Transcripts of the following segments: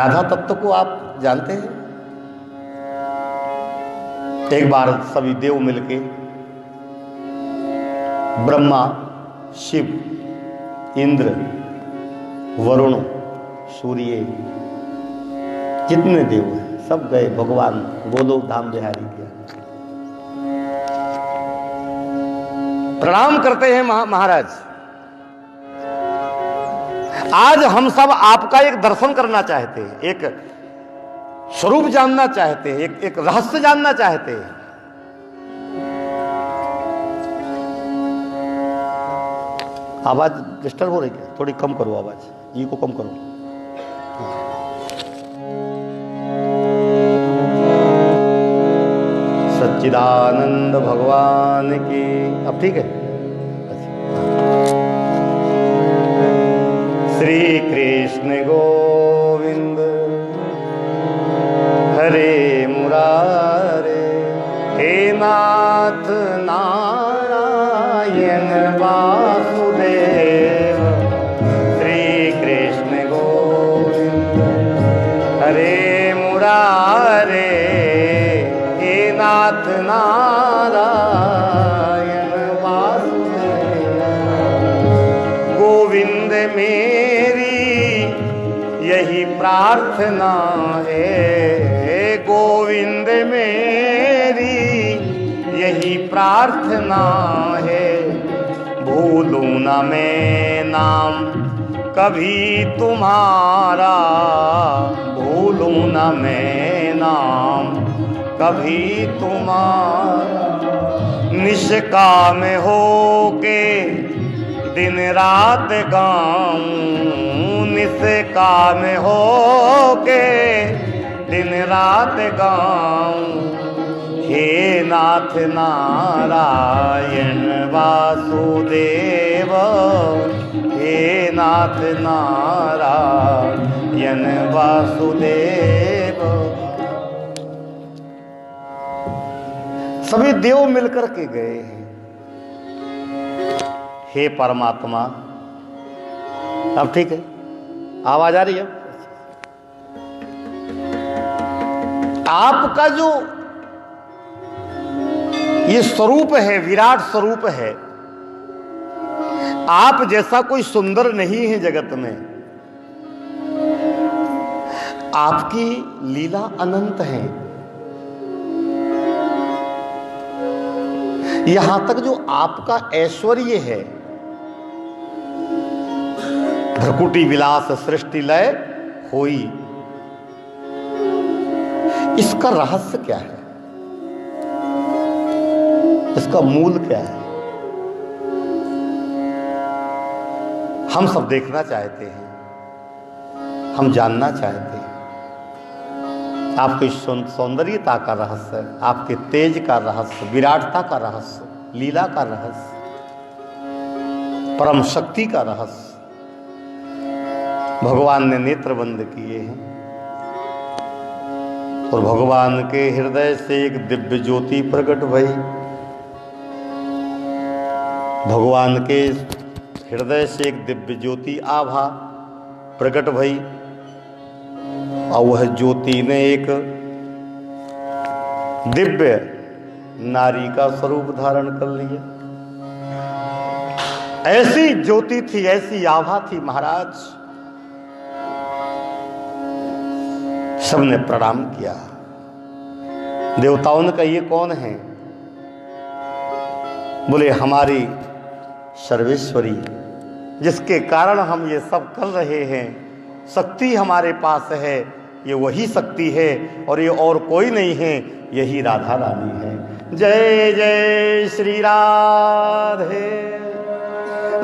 राधा तत्व को आप जानते हैं? एक बार सभी देव मिलके ब्रह्मा, शिव, इंद्र, वरुण, सूर्य, जितने देव हैं सब गए भगवान गोलोक धाम बिहारी के। प्रणाम करते हैं महाराज, आज हम सब आपका एक दर्शन करना चाहते हैं, एक स्वरूप जानना चाहते हैं, एक रहस्य जानना चाहते हैं। आवाज डिस्टर्ब हो रही है, थोड़ी कम करो आवाज, ये को कम करो। सच्चिदानंद भगवान की। अब ठीक है। श्री कृष्ण गोविंद हरे मुरारे, हे नाथ नारायण वासुदेव। श्री कृष्ण गोविंद हरे मुरारे, हे नाथ नारायण वासुदेव। गोविंद मेरी यही प्रार्थना है, गोविंद मेरी यही प्रार्थना है। भूलूं न मैं नाम कभी तुम्हारा, भूलूं न मैं नाम कभी तुम्हारा। निष्काम होके दिन रात गाऊं, निष्काम होके दिन रात गाऊं। हे नाथ नारायण वासुदेव, हे नाथ नारायण वासुदेव। सभी देव मिलकर के गए हैं। हे परमात्मा, अब ठीक है, आवाज आ रही है? आपका जो ये स्वरूप है, विराट स्वरूप है, आप जैसा कोई सुंदर नहीं है जगत में। आपकी लीला अनंत है। यहां तक जो आपका ऐश्वर्य है, भ्रकुटी विलास सृष्टि लय होई, इसका रहस्य क्या है? इसका मूल क्या है? हम सब देखना चाहते हैं, हम जानना चाहते हैं। आपकी सौंदर्यता का रहस्य, आपके तेज का रहस्य, विराटता का रहस्य, लीला का रहस्य, परम शक्ति का रहस्य भगवान ने नेत्र बंद किए हैं और भगवान के हृदय से एक दिव्य ज्योति प्रकट भई। भगवान के हृदय से एक दिव्य ज्योति आभा प्रकट भई और वह ज्योति ने एक दिव्य नारी का स्वरूप धारण कर लिया। ऐसी ज्योति थी, ऐसी आभा थी महाराज। सबने प्रणाम किया। देवताओं ने कहा, ये कौन है? बोले, हमारी सर्वेश्वरी, जिसके कारण हम ये सब कर रहे हैं। शक्ति हमारे पास है, ये वही शक्ति है और ये और कोई नहीं है, यही राधा रानी है। जय जय श्री राधे।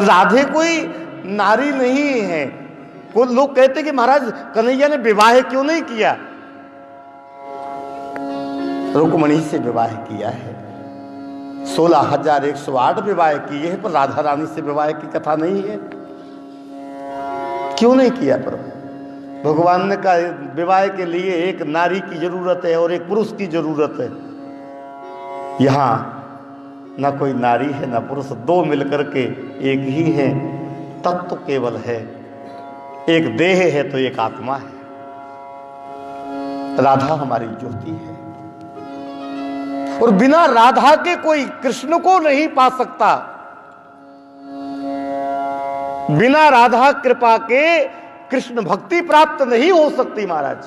राधे कोई नारी नहीं है। कुछ लोग कहते कि महाराज कन्हैया ने विवाह क्यों नहीं किया? रुक्मणी से विवाह किया है, 16,108 विवाह किए हैं, पर राधा रानी से विवाह की कथा नहीं है। क्यों नहीं किया? पर भगवान ने कहा, विवाह के लिए एक नारी की जरूरत है और एक पुरुष की जरूरत है। यहां ना कोई नारी है ना पुरुष, दो मिलकर के एक ही है। तत्व केवल है, एक देह है तो एक आत्मा है। राधा हमारी ज्योति है, और बिना राधा के कोई कृष्ण को नहीं पा सकता। बिना राधा कृपा के कृष्ण भक्ति प्राप्त नहीं हो सकती महाराज।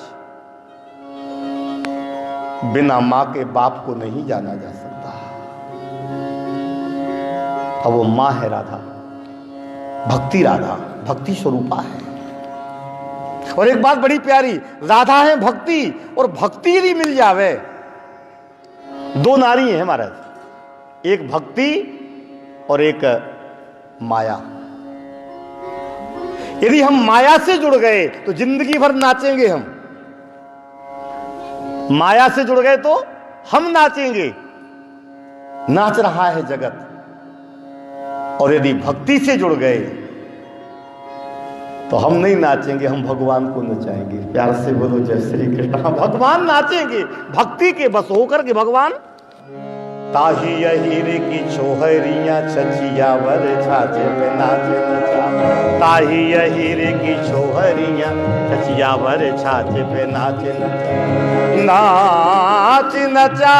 बिना मां के बाप को नहीं जाना जा सकता। अब वो मां है राधा, भक्ति राधा, भक्ति स्वरूपा है। और एक बात बड़ी प्यारी, राधा है भक्ति, और भक्ति यदि मिल जावे, दो नारी हैं महाराज, एक भक्ति और एक माया। यदि हम माया से जुड़ गए तो जिंदगी भर नाचेंगे हम। माया से जुड़ गए तो हम नाचेंगे, नाच रहा है जगत। और यदि भक्ति से जुड़ गए तो हम नहीं नाचेंगे, हम भगवान को नचाएंगे। प्यार से बोलो जय श्री कृष्ण। भगवान नाचेंगे, भक्ति के बस होकर के भगवान। ताही यही रे की छोहरियां छचिया वर छाछे पे नाचे नचा। ताही यही रे की छोहरियां छचिया वर छाछे पे नाचे नचा। नाच नचा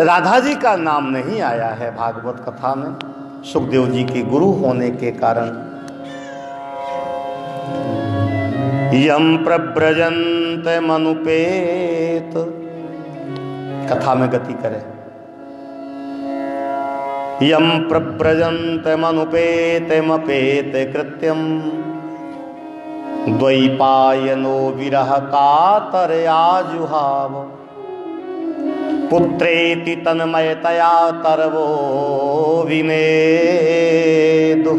राधा जी का नाम नहीं आया है भागवत कथा में, सुखदेव जी के गुरु होने के कारण। यम प्रव्रजंत मनुपेत, कथा में गति करे। यम प्रव्रजंत मनुपेत मपेत कृत्यम द्वैपायनो विरह कातर आजुहाव। पुत्रेति तन्मयतया तरवो विनेदु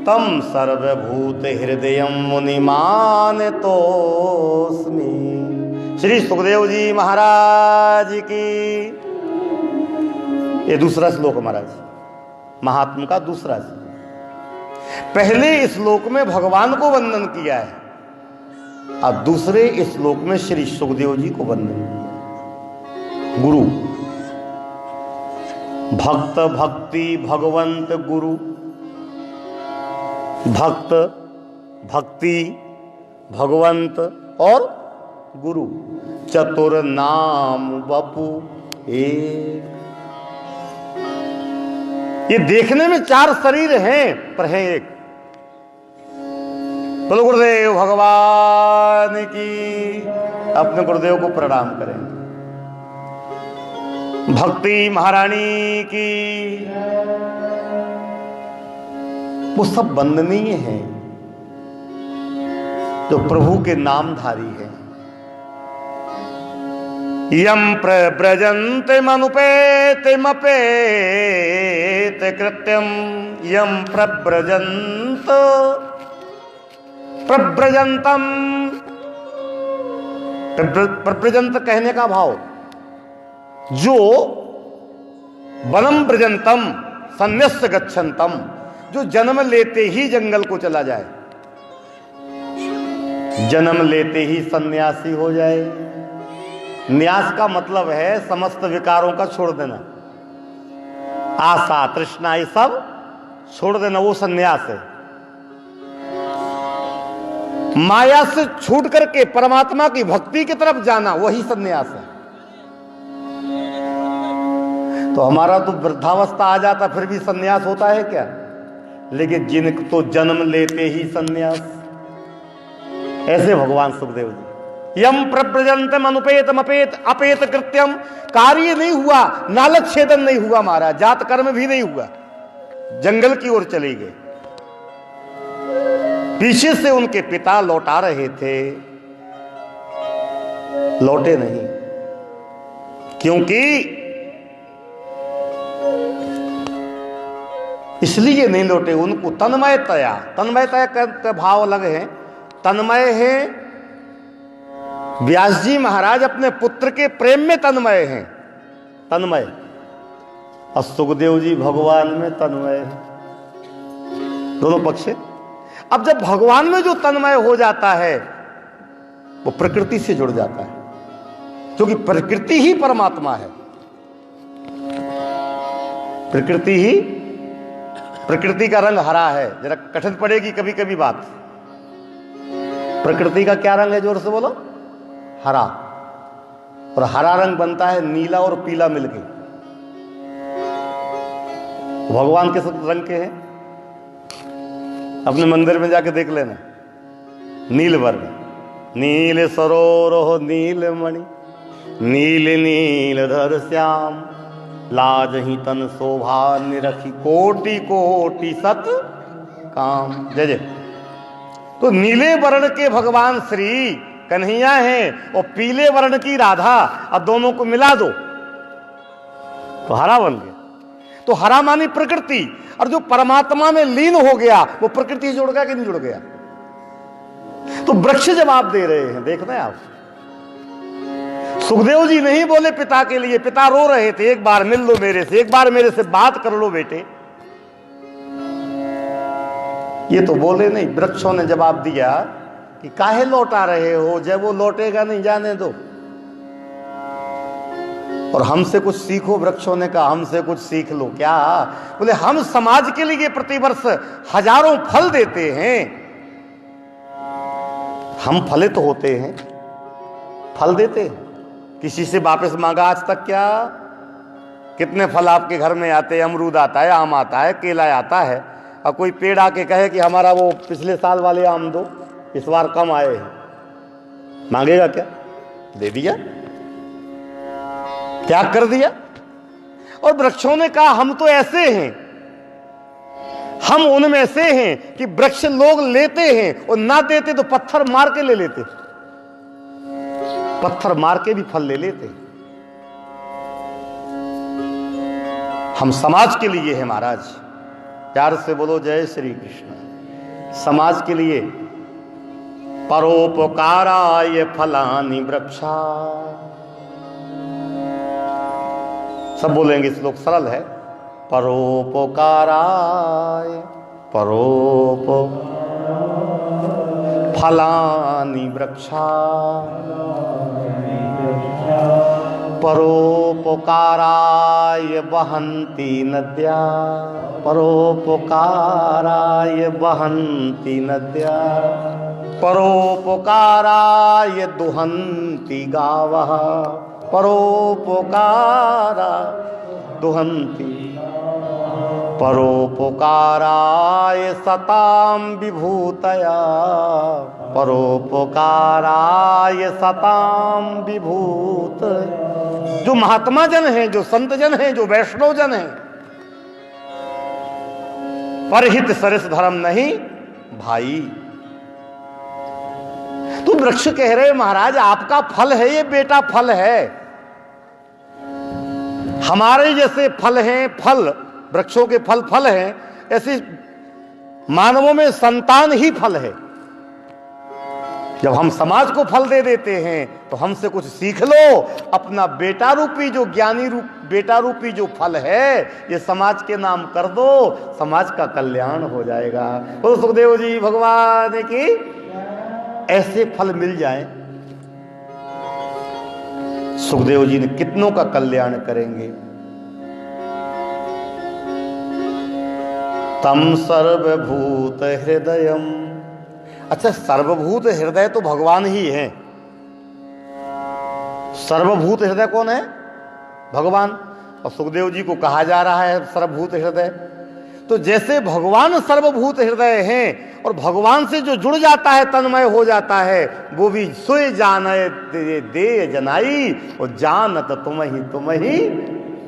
तम सर्वभूत हृदय मुनिमान तोस्मि। श्री सुखदेव जी महाराज की। ये दूसरा श्लोक महाराज, महात्मा का दूसरा श्लोक। पहले श्लोक में भगवान को वंदन किया है, और दूसरे श्लोक में श्री सुखदेव जी को वंदन किया। गुरु, भक्त, भक्ति, भगवंत, गुरु। भक्त, भक्ति, भगवंत और गुरु, चतुर नाम वपु एक। ये देखने में चार शरीर हैं पर है एक। बोलो गुरुदेव भगवान की। अपने गुरुदेव को प्रणाम करें। भक्ति महारानी की। वो सब वंदनीय हैं जो प्रभु के नामधारी हैं। यम प्रव्रजंत मनुपेत मपेत कृत्यम। यम प्रव्रजंत, प्रव्रजंतम, प्रव्रजंत कहने का भाव, जो वनम व्रजंतम सन्यस्य गच्छन्तम, जो जन्म लेते ही जंगल को चला जाए, जन्म लेते ही सन्यासी हो जाए। न्यास का मतलब है समस्त विकारों का छोड़ देना, आशा तृष्णा ये सब छोड़ देना, वो सन्यास है। माया से छूट करके परमात्मा की भक्ति की तरफ जाना, वही सन्यास है। तो हमारा तो वृद्धावस्था आ जाता फिर भी सन्यास होता है क्या? लेकिन जिनको तो जन्म लेते ही सन्यास, ऐसे भगवान सुखदेव जी। यम प्रव्रजंतम अनुपेत मपेत अपेत कृत्यम, कार्य नहीं हुआ, नालक छेदन नहीं हुआ महाराज, जात कर्म भी नहीं हुआ, जंगल की ओर चले गए। पीछे से उनके पिता लौटा रहे थे, लौटे नहीं, क्योंकि इसलिए नहीं लौटे, उनको तन्मयतया, तन्मयतया का भाव अलग है। तन्मय है व्यास जी महाराज अपने पुत्र के प्रेम में तन्मय हैं, तन्मय। और सुखदेव जी भगवान में तन्मय है, दोनों पक्ष है। अब जब भगवान में जो तन्मय हो जाता है वो प्रकृति से जुड़ जाता है, क्योंकि प्रकृति ही परमात्मा है, प्रकृति ही प्रकृति का रंग हरा है। जरा कठिन पड़ेगी कभी कभी बात। प्रकृति का क्या रंग है, जोर से बोलो? हरा। और हरा रंग बनता है नीला और पीला मिलके। भगवान किस रंग के हैं? अपने मंदिर में जाके देख लेना। नील वर्ण, नील सरोवर नील मणि, नील नील धर श्याम, लाज ही तन शोभा निरखी, कोटि कोटि सत काम। जय जय। तो नीले वर्ण के भगवान श्री कन्हैया हैं और पीले वर्ण की राधा, अब दोनों को मिला दो तो हरा बन गया। तो हरा मानी प्रकृति, और जो परमात्मा में लीन हो गया वो प्रकृति जुड़ गया कि नहीं जुड़ गया? तो वृक्ष जवाब दे रहे हैं, देखना है आप। सुखदेव जी नहीं बोले पिता के लिए, पिता रो रहे थे, एक बार मिल लो मेरे से, एक बार मेरे से बात कर लो बेटे। ये तो बोले नहीं, वृक्षों ने जवाब दिया कि काहे लौटा रहे हो, जब वो लौटेगा नहीं जाने दो। और हमसे कुछ सीखो, वृक्षों ने कहा हमसे कुछ सीख लो। क्या? बोले हम समाज के लिए प्रतिवर्ष हजारों फल देते हैं। हम फले तो होते हैं, फल देते हैं, किसी से वापस मांगा आज तक क्या? कितने फल आपके घर में आते हैं? अमरूद आता है, आम आता है, केला आता है, और कोई पेड़ आके कहे कि हमारा वो पिछले साल वाले आम दो, इस बार कम आए हैं, मांगेगा क्या? दे दिया, त्याग कर दिया। और वृक्षों ने कहा हम तो ऐसे हैं, हम उनमें से हैं कि वृक्ष लोग लेते हैं और ना देते तो पत्थर मार के ले लेते, पत्थर मार के भी फल ले लेते। हम समाज के लिए हैं महाराज, प्यार से बोलो जय श्री कृष्ण। समाज के लिए परोपकाराय फलानि वृक्षा, सब बोलेंगे, श्लोक सरल है। परोपकाराय फलानि वृक्षा, परोपकाराय वहन्ति नद्या, परोपकाराय वहन्ति नद्या, परोपकाराय दुहन्ति गावः, परोपकारा दुहन्ति, परोपकाराय सतां विभूतया, परोपकाराय सतां विभूत। जो महात्मा जन हैं, जो संत जन हैं, जो वैष्णव जन हैं, परहित सरिस धर्म नहीं भाई। तो वृक्ष कह रहे महाराज आपका फल है, ये बेटा फल है, हमारे जैसे फल हैं, फल वृक्षों के फल फल हैं, ऐसे मानवों में संतान ही फल है। जब हम समाज को फल दे देते हैं तो हमसे कुछ सीख लो, अपना बेटा रूपी जो ज्ञानी रूप बेटा रूपी जो फल है ये समाज के नाम कर दो, समाज का कल्याण हो जाएगा। तो सुखदेव जी भगवान की ऐसे फल मिल जाए, सुखदेव जी ने कितनों का कल्याण करेंगे। तम सर्वभूत हृदयम, अच्छा सर्वभूत हृदय तो भगवान ही है। सर्वभूत हृदय कौन है? भगवान। और सुखदेव जी को कहा जा रहा है सर्वभूत हृदय। तो जैसे भगवान सर्वभूत हृदय हैं और भगवान से जो जुड़ जाता है, तन्मय हो जाता है, वो भी सोए जाने दे जनाई, और जानत तुम ही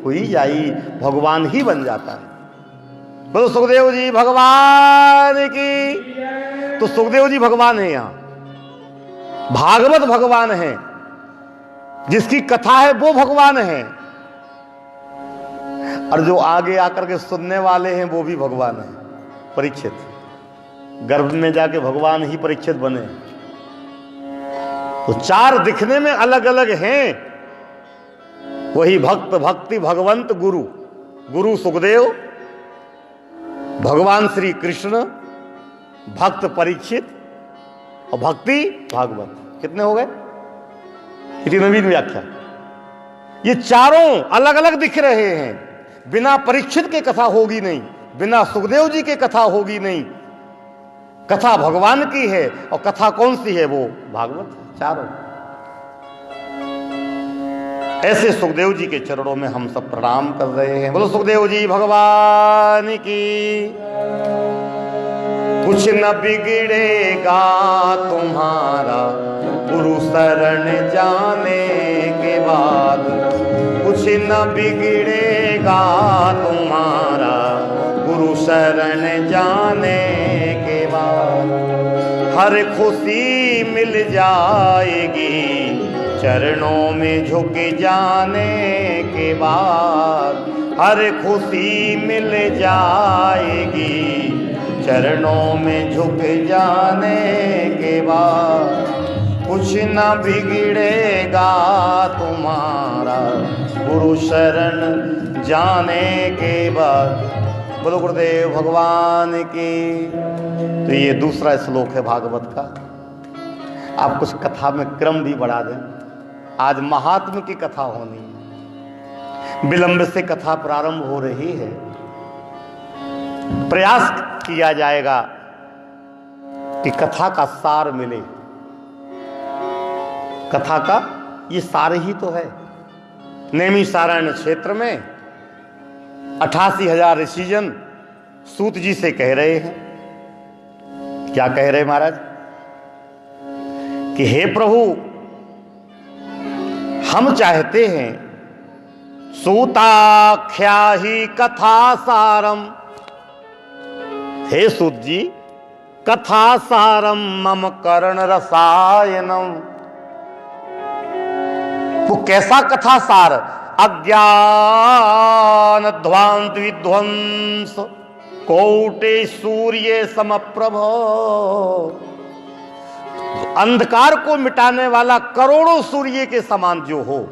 हुई जाई, भगवान ही बन जाता है। बोलो सुखदेव जी भगवान की। तो सुखदेव जी भगवान है, यहां भागवत भगवान है, जिसकी कथा है वो भगवान है, और जो आगे आकर के सुनने वाले हैं वो भी भगवान है। परीक्षित गर्भ में जाके भगवान ही परीक्षित बने। तो चार दिखने में अलग अलग हैं, वही भक्त भक्ति भगवंत गुरु, गुरु सुखदेव, भगवान श्री कृष्ण, भक्त परीक्षित और भक्ति भागवत। कितने हो गए? इतनी नवीन व्याख्या। ये चारों अलग अलग दिख रहे हैं, बिना परीक्षित के कथा होगी नहीं, बिना सुखदेव जी के कथा होगी नहीं। कथा भगवान की है, और कथा कौन सी है? वो भागवत चारों। ऐसे सुखदेव जी के चरणों में हम सब प्रणाम कर रहे हैं। बोलो सुखदेव जी भगवान की। कुछ न बिगड़ेगा तुम्हारा गुरु शरण जाने के बाद, कुछ न बिगड़ेगा तुम्हारा गुरु शरण जाने के बाद। हर खुशी मिल जाएगी चरणों में झुक जाने के बाद। हर खुशी मिल जाएगी चरणों में झुक जाने के बाद। कुछ न बिगड़ेगा तुम्हारा गुरु शरण जाने के बाद। बोलो गुरुदेव भगवान की। तो ये दूसरा श्लोक है भागवत का। आप कुछ कथा में क्रम भी बढ़ा दें। आज महात्मा की कथा होनी है, विलंब से कथा प्रारंभ हो रही है। प्रयास किया जाएगा कि कथा का सार मिले। कथा का ये सार ही तो है। नैमिषारण्य क्षेत्र में 88,000 ऋषिजन सूत जी से कह रहे हैं। क्या कह रहे महाराज? कि हे प्रभु, हम चाहते हैं सूताख्या ही कथा सारम। हे सूत जी, कथा सारम मम कर्ण रसायनम। वो कैसा कथा सार? अज्ञान ध्वांत विध्वंस कोटे सूर्य समप्रभ। अंधकार को मिटाने वाला करोड़ों सूर्य के समान जो हो।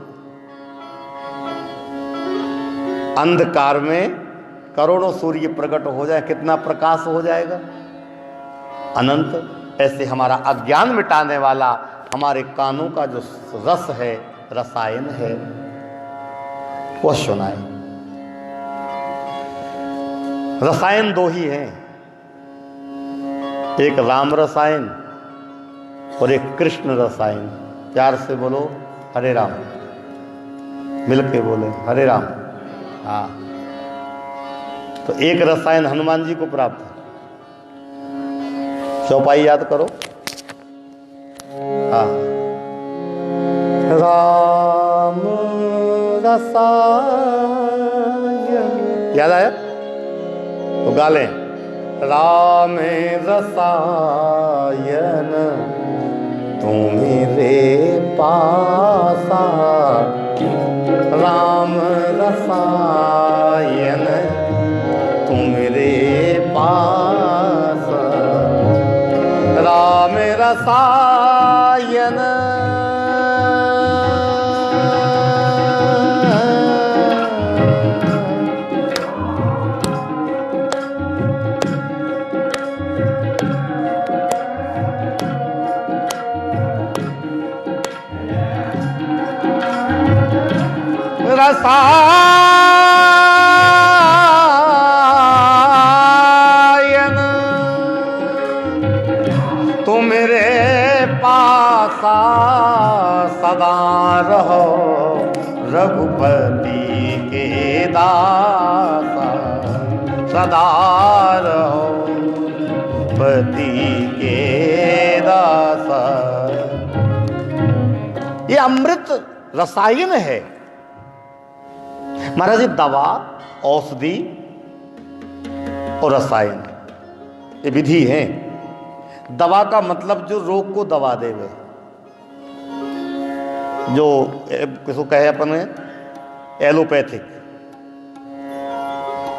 अंधकार में करोड़ों सूर्य प्रकट हो जाए, कितना प्रकाश हो जाएगा? अनंत। ऐसे हमारा अज्ञान मिटाने वाला हमारे कानों का जो रस है, रसायन है, वह सुनाए। रसायन दो ही हैं, एक राम रसायन और एक कृष्ण रसायन। प्यार से बोलो हरे राम, मिलके बोले हरे राम। हाँ, तो एक रसायन हनुमान जी को प्राप्त है। चौपाई याद करो। हाँ, राम रसायन याद आया तो गा लें। राम रसायन तू मेरे पासा। राम रसायन तू मेरे पास। राम रसायन रसायन तू मेरे पासा सदा रहो। रघुपति के दासा सदा रहो। पति के दासा। ये अमृत रसायन है महाराज। ये दवा, औषधि और रसायन ये विधि है। दवा का मतलब जो रोग को दवा देवे, जो किसको कहे अपन एलोपैथिक,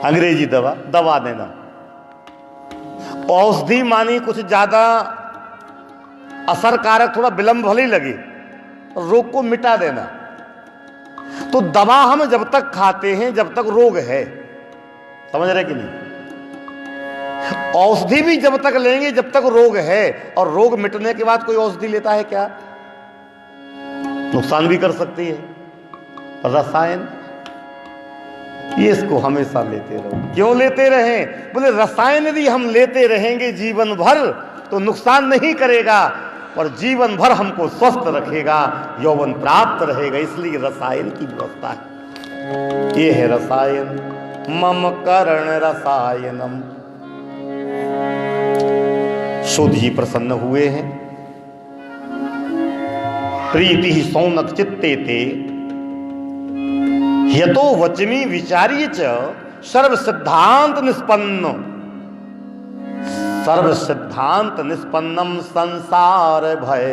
अंग्रेजी दवा, दवा देना। औषधि मानी कुछ ज्यादा असरकारक, थोड़ा विलंब भले ही लगे, रोग को मिटा देना। तो दवा हम जब तक खाते हैं जब तक रोग है, समझ रहे कि नहीं? औषधि भी जब तक लेंगे जब तक रोग है, और रोग मिटने के बाद कोई औषधि लेता है क्या? नुकसान भी कर सकती है। रसायन ये इसको हमेशा लेते रहो। क्यों लेते रहें? बोले रसायन यदि हम लेते रहेंगे जीवन भर तो नुकसान नहीं करेगा, पर जीवन भर हमको स्वस्थ रखेगा, यौवन प्राप्त रहेगा। इसलिए रसायन की व्यवस्था है। ये है रसायन। मम कर्ण रसायनम। शुद्ध जी प्रसन्न हुए हैं। प्रीति ही सौनक चित्ते ते यतो वचमी विचार्य च सर्व सिद्धांत निष्पन्न। सर्व सिद्धांत निष्पन्नम संसार भय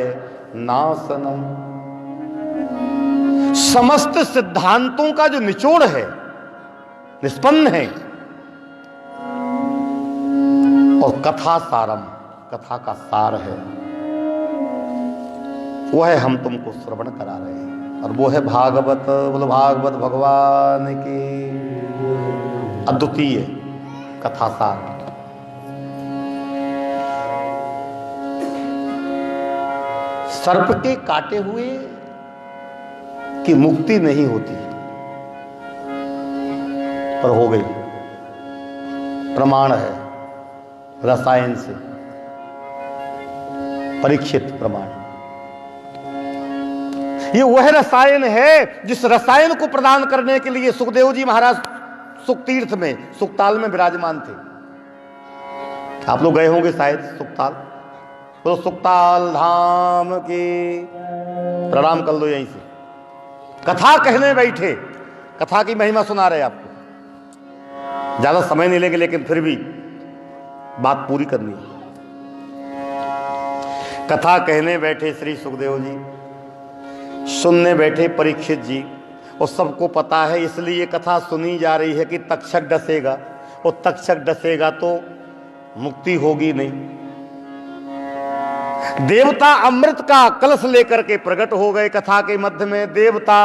नाशनम। समस्त सिद्धांतों का जो निचोड़ है, निष्पन्न है। और कथा सारम, कथा का सार है, वो है हम तुमको श्रवण करा रहे हैं। और वो है भागवत। बोलो भागवत भगवान की अद्वितीय कथा सार। सर्प के काटे हुए की मुक्ति नहीं होती, पर हो गई। प्रमाण है रसायन से, परीक्षित प्रमाण। ये वह रसायन है जिस रसायन को प्रदान करने के लिए सुखदेव जी महाराज सुखतीर्थ में, सुखताल में विराजमान थे। आप लोग गए होंगे शायद सुखताल। तो सुखताल धाम की प्रणाम कर लो यहीं से। कथा कहने बैठे, कथा की महिमा सुना रहे आपको। ज्यादा समय नहीं लेंगे, लेकिन फिर भी बात पूरी करनी है। कथा कहने बैठे श्री सुखदेव जी, सुनने बैठे परीक्षित जी। और सबको पता है, इसलिए कथा सुनी जा रही है कि तक्षक डसेगा, और तक्षक डसेगा तो मुक्ति होगी नहीं। देवता अमृत का कलश लेकर के प्रकट हो गए कथा के मध्य में। देवता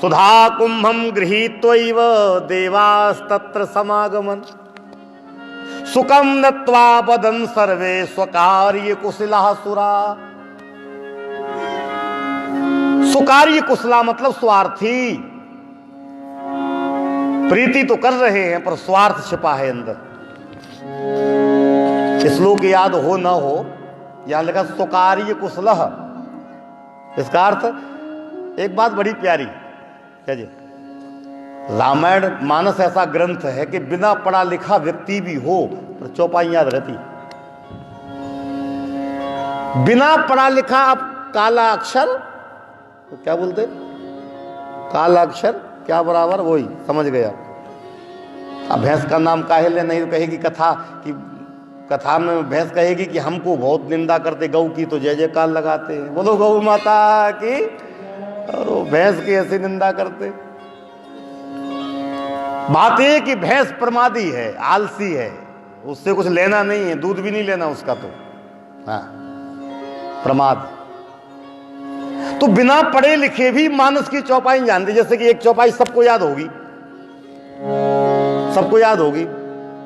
सुधा कुंभम गृहीत्वैव देवास्तत्र समागमन। सुखम नत्वा वदन् सर्वे स्वकार्य कुशला सुरा। सुकार्य कुशला मतलब स्वार्थी। प्रीति तो कर रहे हैं पर स्वार्थ छिपा है अंदर। श्लोक याद हो ना हो, यहां लिखा सुकार्य कुशलः। इसका अर्थ एक बात बड़ी प्यारी, क्या जी, रामायण मानस ऐसा ग्रंथ है कि बिना पढ़ा लिखा व्यक्ति भी हो पर चौपाई याद रहती। बिना पढ़ा लिखा, अब काला अक्षर तो क्या बोलते, काला अक्षर क्या बराबर, वही समझ गया। अब भैंस का नाम काहे ले, नहीं तो कहेगी कथा कि कथा में भैंस कहेगी कि हमको बहुत निंदा करते गौ की, तो जय जयकार लगाते हैं, बोलो गौ माता की। और वो भैंस की ऐसी निंदा करते। बात यह कि भैंस प्रमादी है, आलसी है, उससे कुछ लेना नहीं है, दूध भी नहीं लेना उसका, तो हाँ प्रमाद। तो बिना पढ़े लिखे भी मानस की चौपाई जानते। जैसे कि एक चौपाई सबको याद होगी, सबको याद होगी,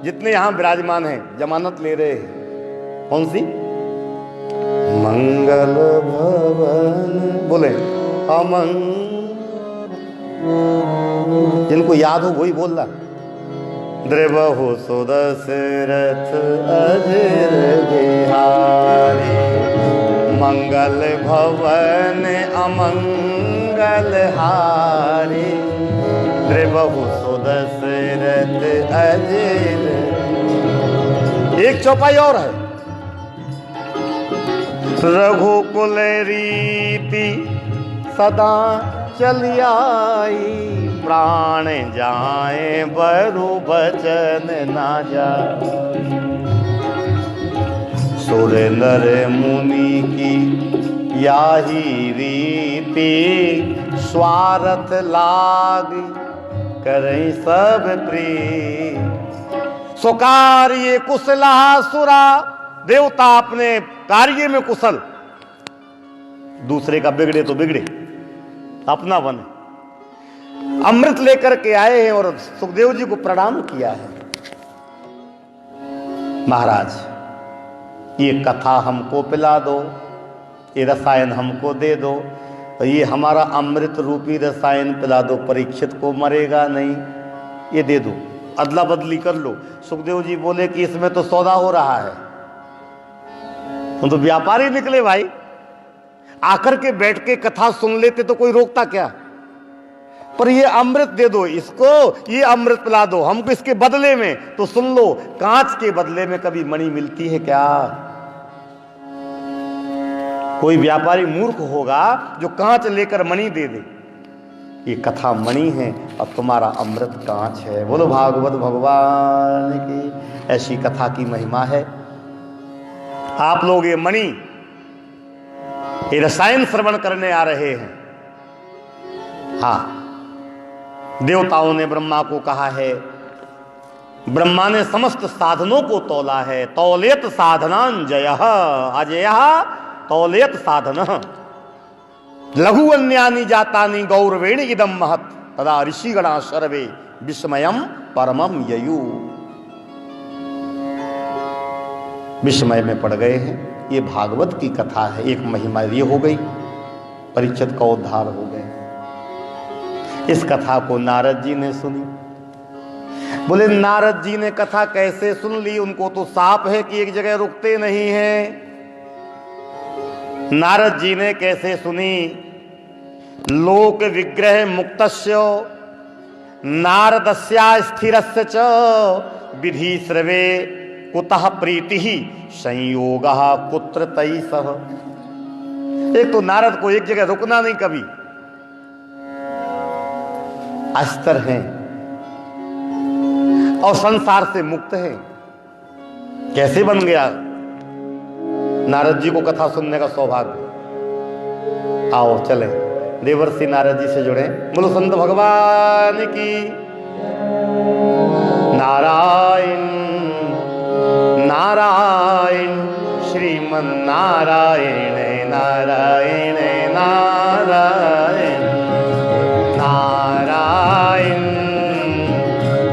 जितने यहां विराजमान हैं जमानत ले रहे हैं। कौन सी? मंगल भवन, बोले अमंग। जिनको याद हो वही बोल रहा। द्रवहु सुदशरथ अजर बिहारी, मंगल भवन अमंगल हारी। द्रवहु सुदशरथ अजर। एक चौपाई और है, रघुकुल रीति सदा चली आई, प्राण जाए बरु बचन ना जा। सुर नर मुनि की याही रीति, स्वार्थ लाग करें सब प्रिय। स्वकार्य कुशला सुरा। देवता अपने कार्य में कुशल, दूसरे का बिगड़े तो बिगड़े, अपना बने। अमृत लेकर के आए हैं और सुखदेव जी को प्रणाम किया है। महाराज ये कथा हमको पिला दो, ये रसायन हमको दे दो, तो ये हमारा अमृत रूपी रसायन पिला दो, परीक्षित को मरेगा नहीं, ये दे दो, अदला बदली कर लो। सुखदेव जी बोले कि इसमें तो सौदा हो रहा है। हम तो व्यापारी निकले भाई, आकर के बैठ के कथा सुन लेते तो कोई रोकता क्या, पर ये अमृत दे दो इसको, ये अमृत पिला दो हमको इसके बदले में। तो सुन लो, कांच के बदले में कभी मणि मिलती है क्या? कोई व्यापारी मूर्ख होगा जो कांच लेकर मणि दे दे। ये कथा मणि है और तुम्हारा अमृत कांच है। बोलो भागवत भगवान की, ऐसी कथा की महिमा है। आप लोग ये मणि, ये रसायन श्रवण करने आ रहे हैं। हाँ, देवताओं ने ब्रह्मा को कहा है, ब्रह्मा ने समस्त साधनों को तौला है। तौलेत साधनान जयः अजयः तौलेत साधन लघु अन्यानि जातानि गौरवेण इदम महत् तदा ऋषिगणा सर्वे विस्मयम परमम ययु। विस्मय में पड़ गए हैं। ये भागवत की कथा है। एक महिमा ये हो गई, परीक्षित का उद्धार हो गए। इस कथा को नारद जी ने सुनी। बोले नारद जी ने कथा कैसे सुन ली? उनको तो साफ है कि एक जगह रुकते नहीं हैं। नारद जी ने कैसे सुनी? लोक विग्रह मुक्तस्य नारदस्या स्थिरस्य च विधि श्रवे कुतः प्रीति संयोगः कुत्र तैसः। एक तो नारद को एक जगह रुकना नहीं कभी, अस्तर हैं और संसार से मुक्त हैं। कैसे बन गया नारद जी को कथा सुनने का सौभाग्य? आओ चले देवर्षि नारद जी से जुड़े। बोलो संत भगवान की। नारायण नारायण श्रीमन नारायण नारायण नारायण नारायण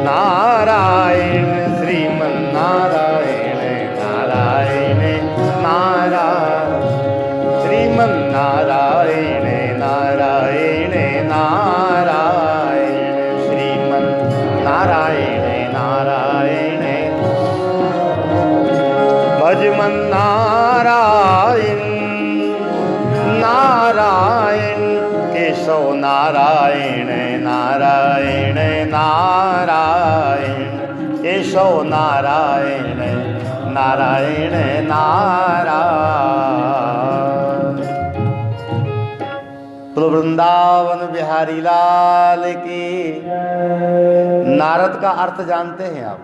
नारायण श्रीमन नारायण नारायण नारायण श्रीमन नारायण नारायण नारायण श्रीमन नारायण नारायण भजमन नारायण नारायण केशव नारायण नारायण नारायण केशव नारायण नारायण नारायण। तो वृंदावन बिहारी लाल की। नारद का अर्थ जानते हैं आप?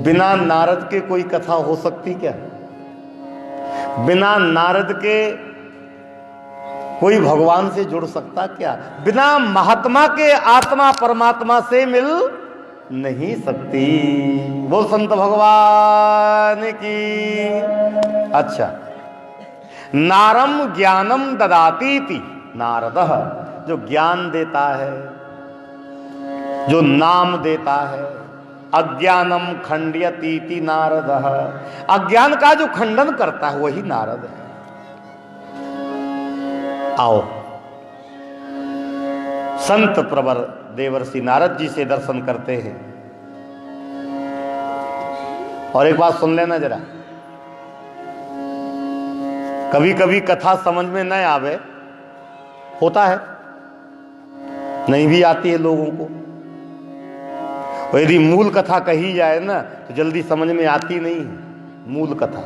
बिना नारद के कोई कथा हो सकती क्या? बिना नारद के कोई भगवान से जुड़ सकता क्या? बिना महात्मा के आत्मा परमात्मा से मिल नहीं सकती। बोल संत भगवान की। अच्छा, नारम ज्ञानम ददातीति नारदः, जो ज्ञान देता है, जो नाम देता है। अज्ञानम खंडयतीति नारदः, अज्ञान का जो खंडन करता है वही नारद है। आओ संत प्रवर देवर्षि नारद जी से दर्शन करते हैं। और एक बात सुन लेना जरा, कभी कभी कथा समझ में न आवे, होता है, नहीं भी आती है लोगों को। और यदि मूल कथा कही जाए ना तो जल्दी समझ में आती नहीं है मूल कथा।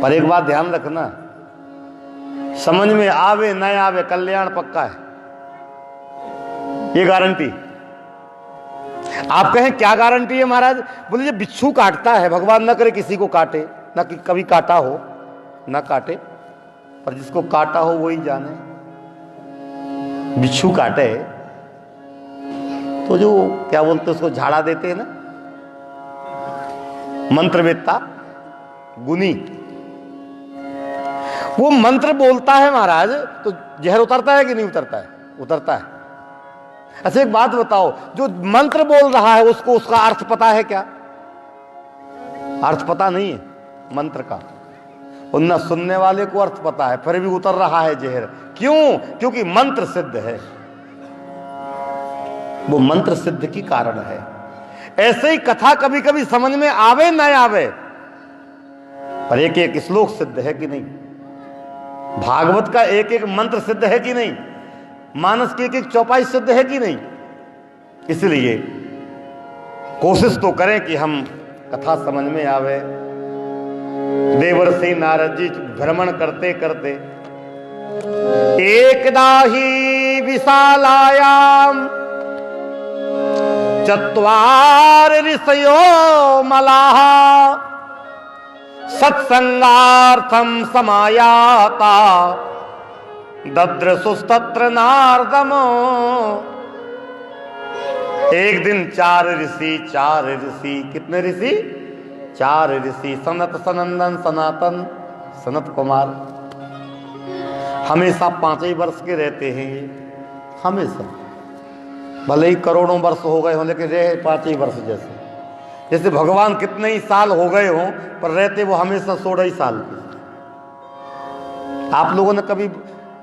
पर एक बात ध्यान रखना, समझ में आवे न आवे कल्याण पक्का है, ये गारंटी। आप कहें क्या गारंटी है महाराज? बोले ये बिच्छू काटता है, भगवान न करे किसी को काटे, ना कि कभी काटा हो ना काटे, पर जिसको काटा हो वही जाने। बिच्छू काटे तो जो क्या बोलते उसको झाड़ा देते हैं ना, मंत्रवेत्ता गुनी, वो मंत्र बोलता है महाराज तो जहर उतरता है कि नहीं उतरता है? उतरता है। अच्छा एक बात बताओ, जो मंत्र बोल रहा है उसको उसका अर्थ पता है क्या? अर्थ पता नहीं है मंत्र का। और न सुनने वाले को अर्थ पता है, फिर भी उतर रहा है जहर। क्यों? क्योंकि मंत्र सिद्ध है, वो मंत्र सिद्ध की कारण है। ऐसे ही कथा कभी कभी समझ में आवे न आवे, पर एक एक श्लोक सिद्ध है कि नहीं, भागवत का एक एक मंत्र सिद्ध है कि नहीं, मानस की एक एक चौपाई सिद्ध है कि नहीं। इसलिए कोशिश तो करें कि हम कथा समझ में आवे। देवर्षि नारद जी भ्रमण करते करते एकदा ही विशालायाम चत्वार ऋषयो मलाः सत्संगार्थम समायाता दद्रसुस्तत्र नारदमो। एक दिन चार ऋषि कितने ऋषि? चार ऋषि, सनत सनंदन सनातन सनत कुमार, हमेशा 5 ही वर्ष के रहते हैं ये, हमेशा भले ही करोड़ों वर्ष हो गए हों लेकिन रहे 5 ही वर्ष जैसे। जैसे भगवान कितने ही साल हो गए हों पर रहते वो हमेशा 16 ही साल के। आप लोगों ने कभी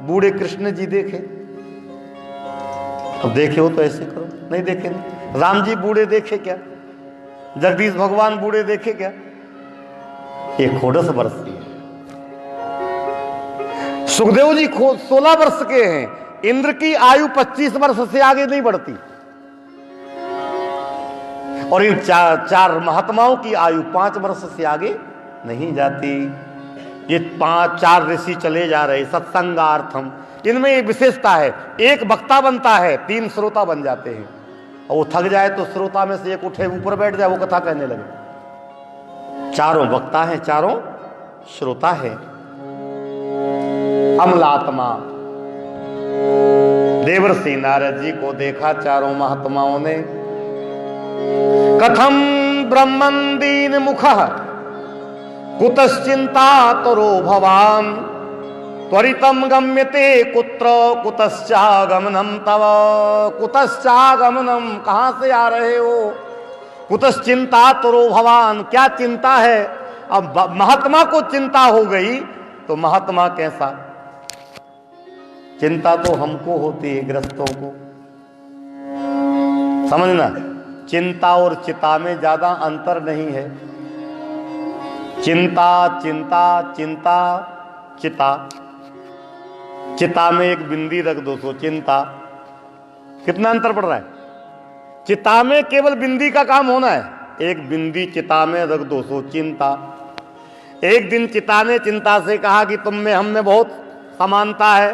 बूढ़े कृष्ण जी देखे? अब देखे हो तो ऐसे करो, नहीं देखे नहीं। राम जी बूढ़े देखे क्या? जगदीश भगवान बूढ़े देखे क्या? ये 16 वर्ष की है। सुखदेव जी 16 वर्ष के हैं। इंद्र की आयु 25 वर्ष से आगे नहीं बढ़ती, और इन चार महात्माओं की आयु 5 वर्ष से आगे नहीं जाती। ये 4 ऋषि चले जा रहे सत्संगार्थम। इनमें एक विशेषता है, एक वक्ता बनता है, 3 श्रोता बन जाते हैं, और वो थक जाए तो श्रोता में से एक उठे ऊपर बैठ जाए, वो कथा कहने लगे। चारों वक्ता हैं, चारों श्रोता है। अमलात्मा देवर्षि नारद जी को देखा चारों महात्माओं ने। कथम ब्रह्मन दीन मुख कुतश्चिंता तरो भवान त्वरितम गम्यते कुत्र कुतश्चागमनम तव। कुतश्चागमनम, कहां से आ रहे हो? कुतश्चिंता तरो भवान, क्या चिंता है? अब महात्मा को चिंता हो गई तो महात्मा कैसा? चिंता तो हमको होती है, ग्रस्तों को। समझना, चिंता और चिता में ज्यादा अंतर नहीं है। चिंता चिंता चिंता चिता, चिता में एक बिंदी रख दो सो चिंता। कितना अंतर पड़ रहा है? चिता में केवल बिंदी का काम होना है, एक बिंदी चिता में रख दो सो चिंता। एक दिन चिता ने चिंता से कहा कि तुम में हम में बहुत समानता है,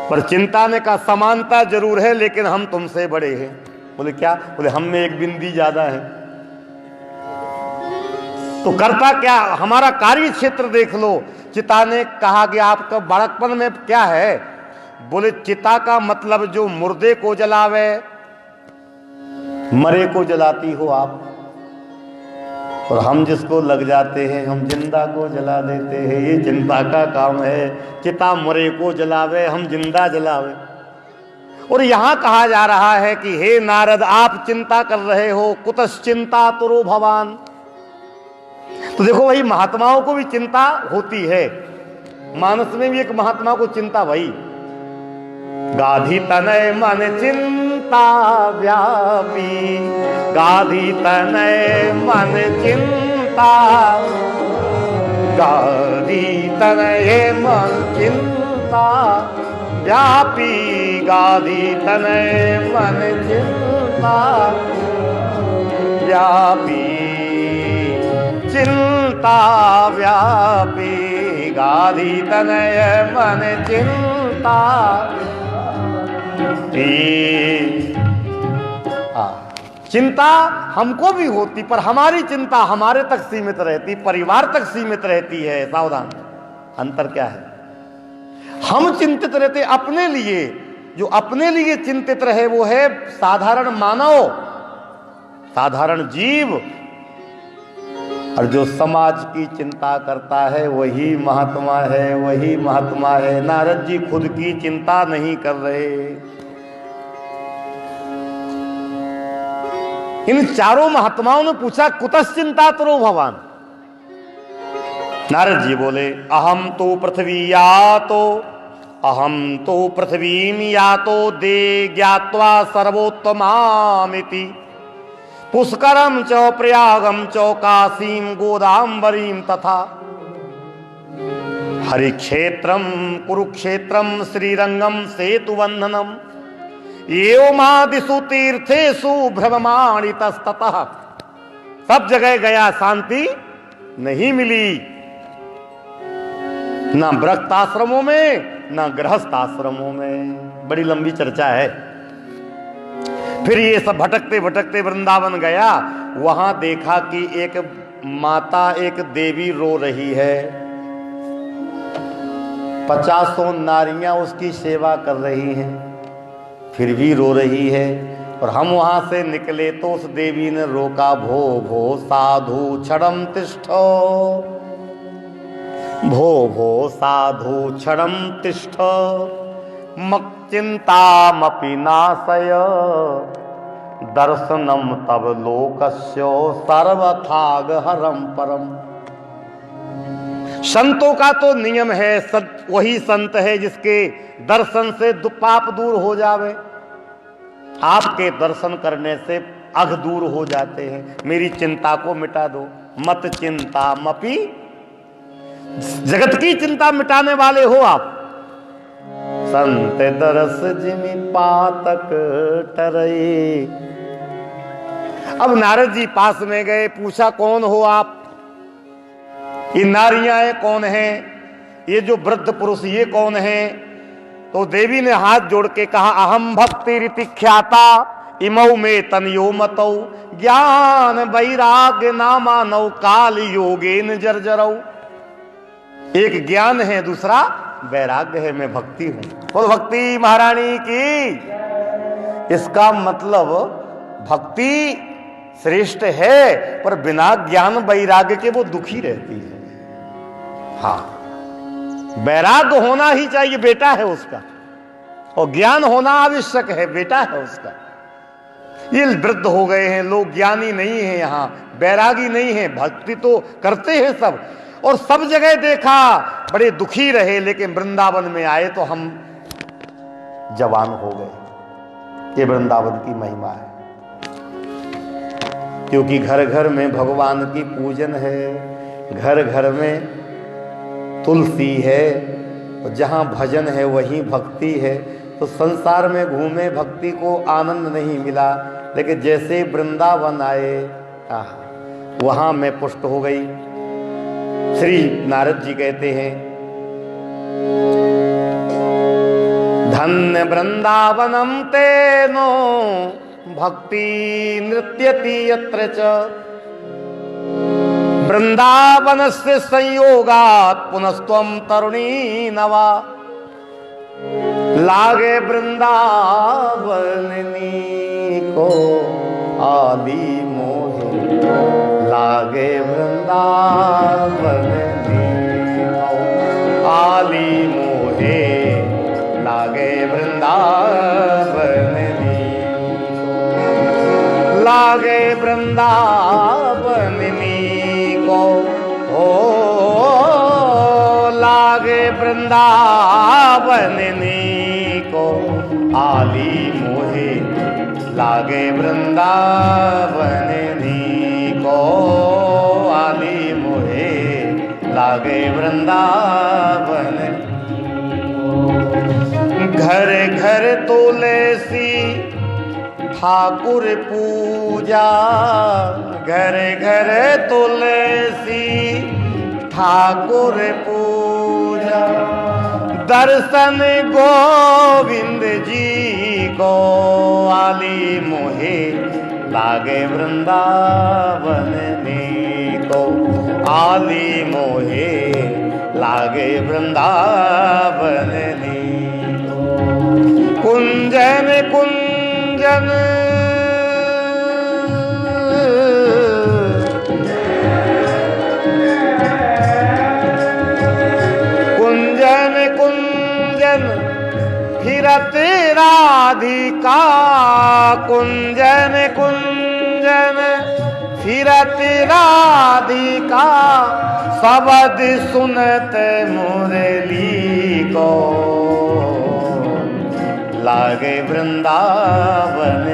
पर चिंता ने कहा समानता जरूर है लेकिन हम तुमसे बड़े हैं। बोले क्या? बोले हम में एक बिंदी ज्यादा है। तो करता क्या? हमारा कार्य क्षेत्र देख लो। चिता ने कहा कि आपका बड़कपन में क्या है? बोले चिता का मतलब जो मुर्दे को जलावे, मरे को जलाती हो आप, और हम जिसको लग जाते हैं हम जिंदा को जला देते हैं। ये चिंता का काम है। चिता मरे को जलावे, हम जिंदा जलावे। और यहां कहा जा रहा है कि हे नारद, आप चिंता कर रहे हो, कुतश्चिंता तुरो भवान। तो देखो भाई, महात्माओं को भी चिंता होती है। मानस में भी एक महात्मा को चिंता भाई। गाधी तनय मन चिंता व्यापी, गाधी तनय मन चिंता, गाधी तनय मन चिंता व्यापी, गाधी तनय मन चिंता व्यापी, चिंता व्यापी, गाधी तनय मन चिंता। चिंता हमको भी होती, पर हमारी चिंता हमारे तक सीमित रहती, परिवार तक सीमित रहती है। सावधान, अंतर क्या है? हम चिंतित रहते अपने लिए, जो अपने लिए चिंतित रहे वो है साधारण मानव, साधारण जीव, और जो समाज की चिंता करता है वही महात्मा है, वही महात्मा है। नारद जी खुद की चिंता नहीं कर रहे। इन चारों महात्माओं ने पूछा कुतश्चिंता तुरो भवान, नारद जी बोले, अहम तो पृथ्वीम यातो दे ज्ञात्वा सर्वोत्तमामिति पुष्करम च प्रयागम च काशीम गोदाम्बरीम तथा हरिक्षेत्रम कुरुक्षेत्रम श्रीरंगम सेतुवंदनम एवमादिषु तीर्थेषु भ्रममाणितस्ततः। सब जगह गया, शांति नहीं मिली, ना व्रत आश्रमों में ना गृहस्थ आश्रमों में। बड़ी लंबी चर्चा है। फिर ये सब भटकते भटकते वृंदावन गया, वहां देखा कि एक माता, एक देवी रो रही है। 50 नारियां उसकी सेवा कर रही हैं, फिर भी रो रही है। और हम वहां से निकले तो उस देवी ने रोका, भो भो साधु क्षणम तिष्ठो, भो भो साधु क्षणम तिष्ठ मक चिंतामपि नाशय दर्शनम तब लोकस्यो सर्वथाग हरम परम। संतों का तो नियम है, वही संत है जिसके दर्शन से पाप दूर हो जावे। आपके दर्शन करने से अघ दूर हो जाते हैं। मेरी चिंता को मिटा दो। मत चिंता मपि, जगत की चिंता मिटाने वाले हो आप। संत दरस जिमि पातक टरई। अब नारद जी पास में गए, पूछा कौन हो आप? ये नारियां कौन हैं? ये जो वृद्ध पुरुष ये कौन हैं? तो देवी ने हाथ जोड़ के कहा, अहम भक्ति रीति ख्याता इमौ में तनयो मतौ ज्ञान वैराग्य नामा नौ काल योगेन जर्जरौ। एक ज्ञान है, दूसरा वैराग्य है, मैं भक्ति हूं। बोल भक्ति महारानी की। इसका मतलब भक्ति श्रेष्ठ है, पर बिना ज्ञान वैराग्य के वो दुखी रहती है। हाँ, वैराग्य होना ही चाहिए, बेटा है उसका, और ज्ञान होना आवश्यक है, बेटा है उसका। ये वृद्ध हो गए हैं लोग, ज्ञानी नहीं है, यहां वैरागी नहीं है। भक्ति तो करते हैं सब, और सब जगह देखा बड़े दुखी रहे, लेकिन वृंदावन में आए तो हम जवान हो गए। ये वृंदावन की महिमा है, क्योंकि घर घर में भगवान की पूजन है, घर घर में तुलसी है, और जहाँ भजन है वहीं भक्ति है। तो संसार में घूमे, भक्ति को आनंद नहीं मिला, लेकिन जैसे वृंदावन आए वहाँ मैं पुष्ट हो गई। श्री नारद जी कहते हैं, धन्य वृंदावनम तेनो भक्ति नृत्यति यत्र च वृंदावनस्य संयोगात् पुनस्त्वं तरुणी नवा। लागे वृंदावनी को आदि मोहे, लागे वृंदावनी को आदि मोहे, लागे वृंदावनी, लागे वृंदावनी को, ओ लागे वृंदावनी को आली मोहे, लागे वृंदावनी को आली मोहे, लागे वृंदावन। घर घर तुलसी ठाकुर पूजा, घर घर तुलसी ठाकुर पूजा। दर्शन गोविंद जी को आली मोहे, लागे वृंदावन को आली मोहे, लागे वृंदावन कुंजन कुंजन कुंजन कुंजन फिरत राधिका, कुंजन कुंजन फिरत राधिका शब्द सुनत मुरली को, लागे वृंदावन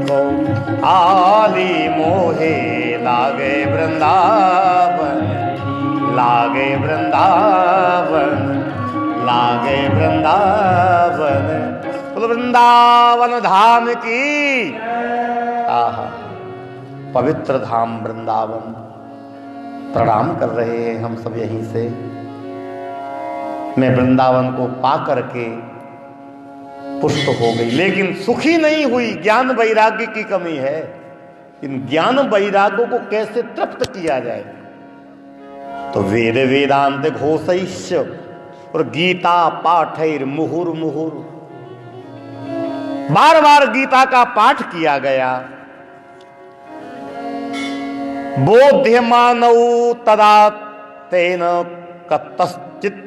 को आली मोहे, लागे वृंदावन, लागे वृंदावन, लागे वृंदावन। बोलो वृंदावन धाम की। आहा, पवित्र धाम वृंदावन। प्रणाम कर रहे हैं हम सब यहीं से। मैं वृंदावन को पा करके पुष्ट हो गई, लेकिन सुखी नहीं हुई। ज्ञान वैराग्य की कमी है। इन ज्ञान वैराग्यों को कैसे तृप्त किया जाए? तो वेद वेदांत घोषैश्य और गीता पाठैर मुहुर मुहुर, बार बार गीता का पाठ किया गया। बोध्यमानौ तदा तेन कतश्चित्,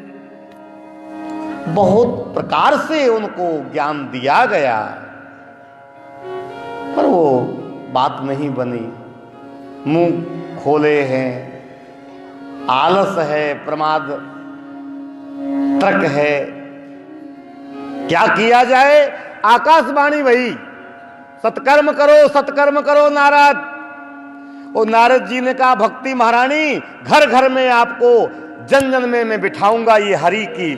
बहुत प्रकार से उनको ज्ञान दिया गया, पर वो बात नहीं बनी। मुंह खोले हैं, आलस है, प्रमाद तर्क है। क्या किया जाए? आकाशवाणी भई, सत्कर्म करो, सत्कर्म करो नारद। और नारद जी ने कहा, भक्ति महारानी घर घर में आपको जन जन में मैं बिठाऊंगा, ये हरि की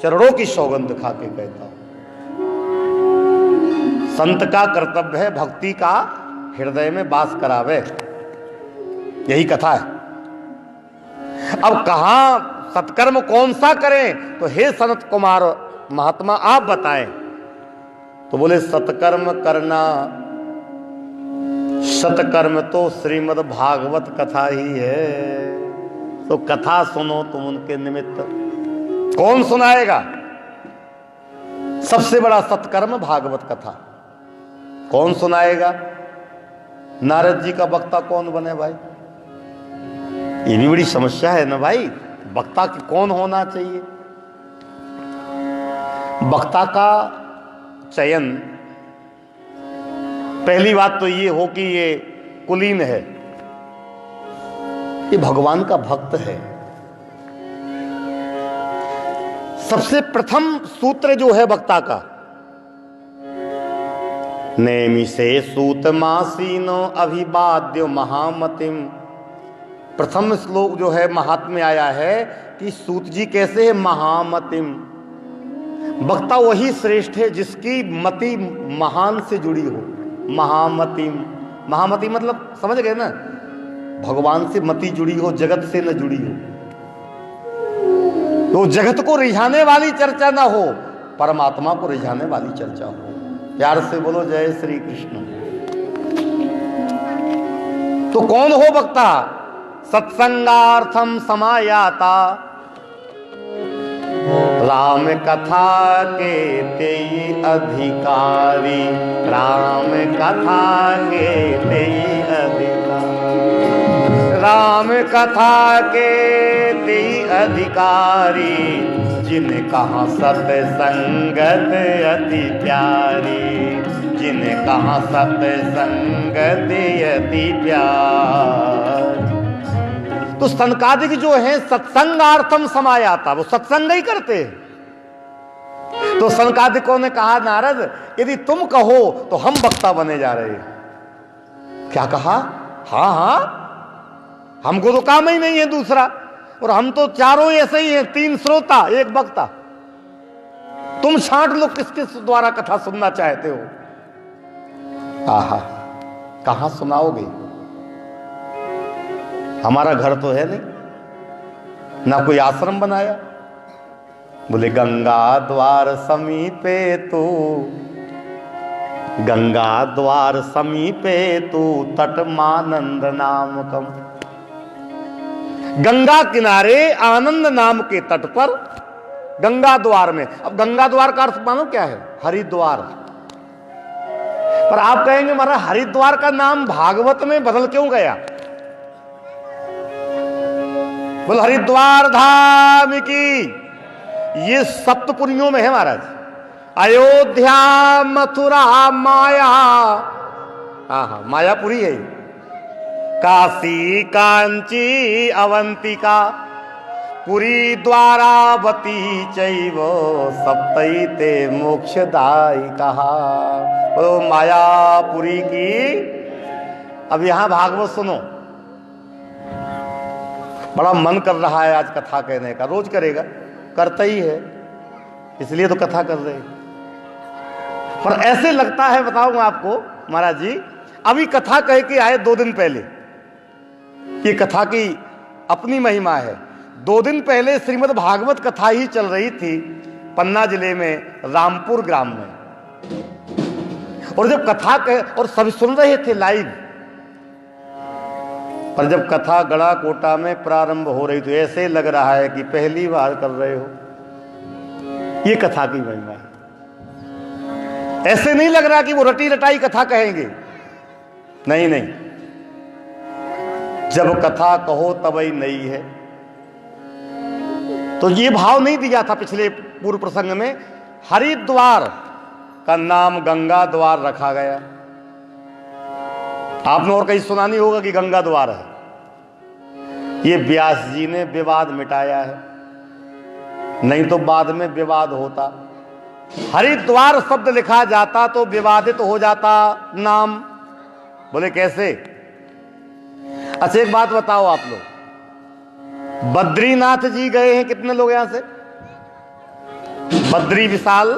चरणों की सौगंध खा के कहता हूं। संत का कर्तव्य है भक्ति का हृदय में वास करावे, यही कथा है। अब कहां सत्कर्म कौन सा करें? तो हे सनत कुमार महात्मा आप बताएं। तो बोले सत्कर्म करना, सत्कर्म तो श्रीमद् भागवत कथा ही है। तो कथा सुनो तुम उनके निमित्त। कौन सुनाएगा? सबसे बड़ा सत्कर्म भागवत कथा। कौन सुनाएगा? नारद जी का वक्ता कौन बने भाई? ये भी बड़ी समस्या है ना भाई। वक्ता कौन होना चाहिए? वक्ता का चयन, पहली बात तो ये हो कि ये कुलीन है, ये भगवान का भक्त है। सबसे प्रथम सूत्र जो है वक्ता का, नेमि से सूत मासीनो अभिवाद्य महामतिम। प्रथम श्लोक जो है महात्म्य आया है कि सूत जी कैसे है? महामतिम। वक्ता वही श्रेष्ठ है जिसकी मति महान से जुड़ी हो। महामतिम, महामति मतलब समझ गए ना? भगवान से मति जुड़ी हो, जगत से न जुड़ी हो। तो जगत को रिझाने वाली चर्चा ना हो, परमात्मा को रिझाने वाली चर्चा हो। प्यार से बोलो जय श्री कृष्ण। तो कौन हो वक्ता? सत्संगार्थम समायाता, राम कथा के तेई अधिकारी, राम कथा के तेई अधिकारी, राम कथा के तेई अधिकारी, जिन्हें कहा सत्संगत अति प्यारी, जिन्हें कहा सत्संगत अति प्यारी। तो सनकादिक जो है सत्संगार्थम समायाता, वो सत्संग ही करते हैं। तो सनकादिकों ने कहा, नारद यदि तुम कहो तो हम वक्ता बने जा रहे हैं। क्या कहा? हाँ हाँ, हमको तो काम ही नहीं है दूसरा, और हम तो चारों ऐसे ही हैं, 3 श्रोता 1 वक्ता। तुम छांट लो किस किस द्वारा कथा सुनना चाहते हो। आहा, कहां सुनाओगे? हमारा घर तो है नहीं, ना कोई आश्रम बनाया। बोले गंगा द्वार समीपे तू, गंगा द्वार समीपे तू, तटमानंद नामकम। गंगा किनारे आनंद नाम के तट पर, गंगा द्वार में। अब गंगा द्वार का अर्थ मानो क्या है? हरिद्वार। पर आप कहेंगे महाराज हरिद्वार का नाम भागवत में बदल क्यों गया? बोल हरिद्वार धाम की। ये सप्तपुरियों में है महाराज। अयोध्या, मथुरा, माया, हाँ मायापुरी है। काशी कांची अवंतिका पुरी द्वारावती चैव सप्तैते मोक्षदायी कहा। बोलो मायापुरी की। अब यहां भागवत सुनो, बड़ा मन कर रहा है आज कथा कहने का, रोज करेगा, करता ही है, इसलिए तो कथा कर रहे हैं। पर ऐसे लगता है, बताऊंगा आपको महाराज जी, अभी कथा कह के आए 2 दिन पहले, ये कथा की अपनी महिमा है। 2 दिन पहले श्रीमद् भागवत कथा ही चल रही थी पन्ना जिले में रामपुर ग्राम में, और जब कथा और सभी सुन रहे थे लाइव, पर जब कथा गड़ा कोटा में प्रारंभ हो रही तो ऐसे लग रहा है कि पहली बार कर रहे हो। ये कथा की महिमा है। ऐसे नहीं लग रहा कि वो रटी रटाई कथा कहेंगे, नहीं नहीं, जब कथा कहो तबई नहीं है। तो ये भाव नहीं दिया था पिछले पूर्व प्रसंग में, हरिद्वार का नाम गंगा द्वार रखा गया। आपने और कहीं सुना नहीं होगा कि गंगा द्वार है। ये व्यास जी ने विवाद मिटाया है, नहीं तो बाद में विवाद होता। हरिद्वार शब्द लिखा जाता तो विवादित हो जाता नाम। बोले कैसे? अच्छा एक बात बताओ आप लोग, बद्रीनाथ जी गए हैं कितने लोग यहां से? बद्री विशाल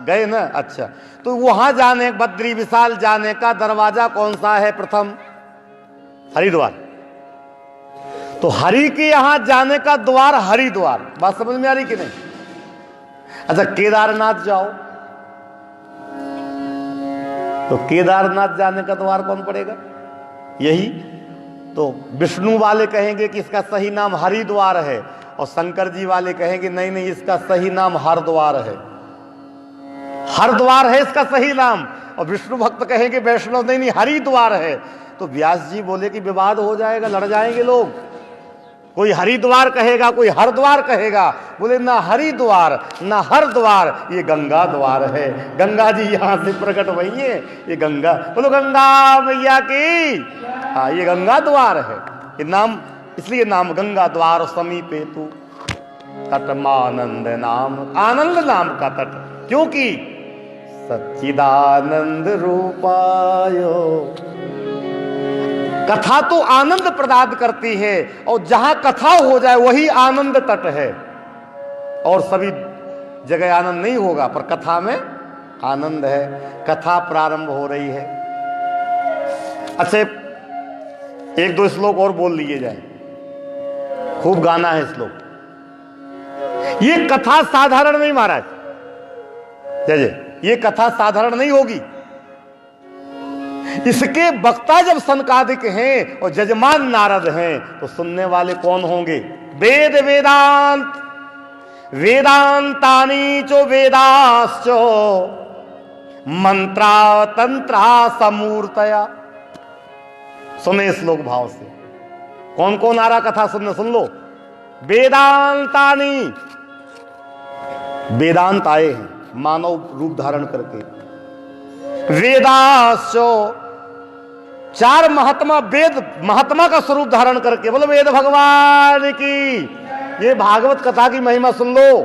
गए ना? अच्छा, तो वहां जाने, बद्री विशाल जाने का दरवाजा कौन सा है? प्रथम हरिद्वार। तो हरि के यहां जाने का द्वार हरिद्वार। बात समझ में आ रही कि नहीं? अच्छा केदारनाथ जाओ तो केदारनाथ जाने का द्वार कौन पड़ेगा? यही तो विष्णु वाले कहेंगे कि इसका सही नाम हरिद्वार है, और शंकर जी वाले कहेंगे नहीं नहीं, इसका सही नाम हरद्वार है। हरद्वार है इसका सही नाम, और विष्णु भक्त कहेंगे वैष्णव नहीं नहीं हरिद्वार है। तो व्यास जी बोले कि विवाद हो जाएगा, लड़ जाएंगे लोग, कोई हरिद्वार कहेगा कोई हरद्वार कहेगा। बोले ना हरिद्वार ना हरद्वार, ये गंगा द्वार है। गंगा जी यहां से प्रकट हुई है, ये गंगा। बोलो गंगा मैया की। हाँ ये गंगा द्वार है, ये नाम, इसलिए नाम गंगा द्वार समीपे तू तटमानंद नाम, आनंद नाम का तट, क्योंकि सच्चिदानंद रूपायो। कथा तो आनंद प्रदान करती है, और जहां कथा हो जाए वही आनंद तट है। और सभी जगह आनंद नहीं होगा, पर कथा में आनंद है। कथा प्रारंभ हो रही है। अच्छा 1-2 श्लोक और बोल लिए जाए, खूब गाना है श्लोक। ये कथा साधारण नहीं महाराज, जय जय, ये कथा साधारण नहीं होगी। इसके वक्ता जब सनकादिक हैं और जजमान नारद हैं, तो सुनने वाले कौन होंगे? वेद वेदांत वेदांतानि चो वेदाश्चो मंत्रा तंत्रा समूर्तया। सुने श्लोक भाव से, कौन कौन आ रहा कथा सुनने? सुन लो। वेदांतानि, वेदांत आए हैं मानव रूप धारण करके। वेदाश्चो, 4 महात्मा वेद महात्मा का स्वरूप धारण करके। बोलो वेद भगवान की। ये भागवत कथा की महिमा सुन लो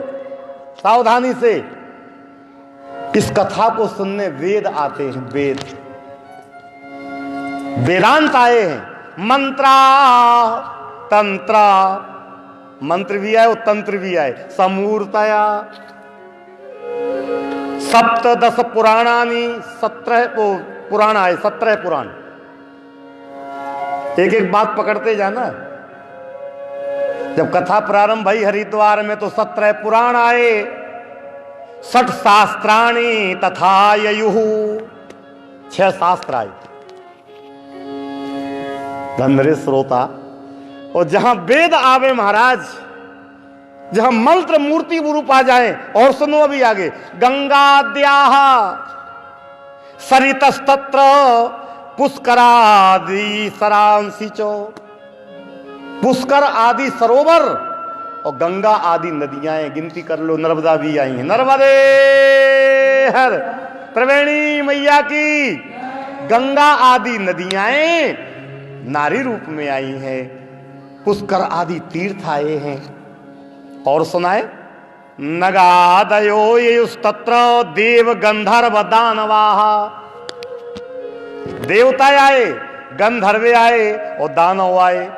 सावधानी से। इस कथा को सुनने वेद आते हैं, वेद वेदांत आए हैं। मंत्रा तंत्रा, मंत्र भी आए और तंत्र भी आए। समूर्तया, 17 पुराणानि, 17 पुराण आए, 17 पुराण। एक एक बात पकड़ते जाना। जब कथा प्रारंभ भई हरिद्वार में तो 17 पुराण आए, 60 शास्त्राणि तथा ययुः, 6 शास्त्र आए। धन्य श्रोता, और जहां वेद आवे महाराज, जहां मंत्र मूर्ति रूप आ जाए। और सुनो अभी आगे, गंगाद्याः सरितस्तत्र पुष्करादि सरांसी चो। पुष्कर आदि सरोवर और गंगा आदि नदियां, गिनती कर लो, नर्मदा भी आई हैं। नर्मदे हर त्रिवेणी मैया की। गंगा आदि नदियां नारी रूप में आई हैं, पुष्कर आदि तीर्थ आए हैं। और सुनाए, नगादयो येस्तत्र देव गंधर्व दानवाः, देवता आए, गंधर्व आए और दानव आए।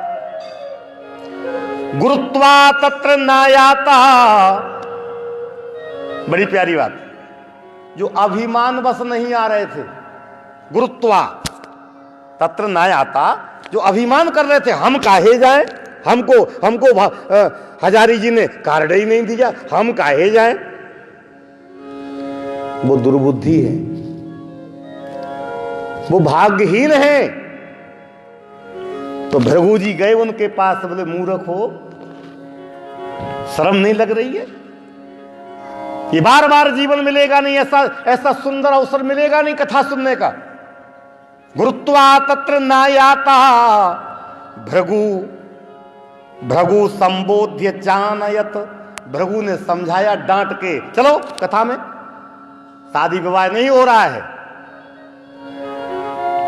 गुरुत्वा तत्र नायाता, बड़ी प्यारी बात, जो अभिमान बस नहीं आ रहे थे, गुरुत्वा तत्र नायाता, जो अभिमान कर रहे थे हम काहे जाए, हमको हजारी जी ने कार्ड ही नहीं दिया, हम काहे जाए, वो दुर्बुद्धि है, वो भाग्यहीन है। तो भृगु जी गए उनके पास, बोले मूर्ख हो, शर्म नहीं लग रही है, ये बार बार जीवन मिलेगा नहीं, ऐसा सुंदर अवसर मिलेगा नहीं कथा सुनने का। गुरुत्वा तत्र नायाता, भृगु संबोध्य चानयत, भृगु ने समझाया डांट के, चलो कथा में, शादी विवाह नहीं हो रहा है।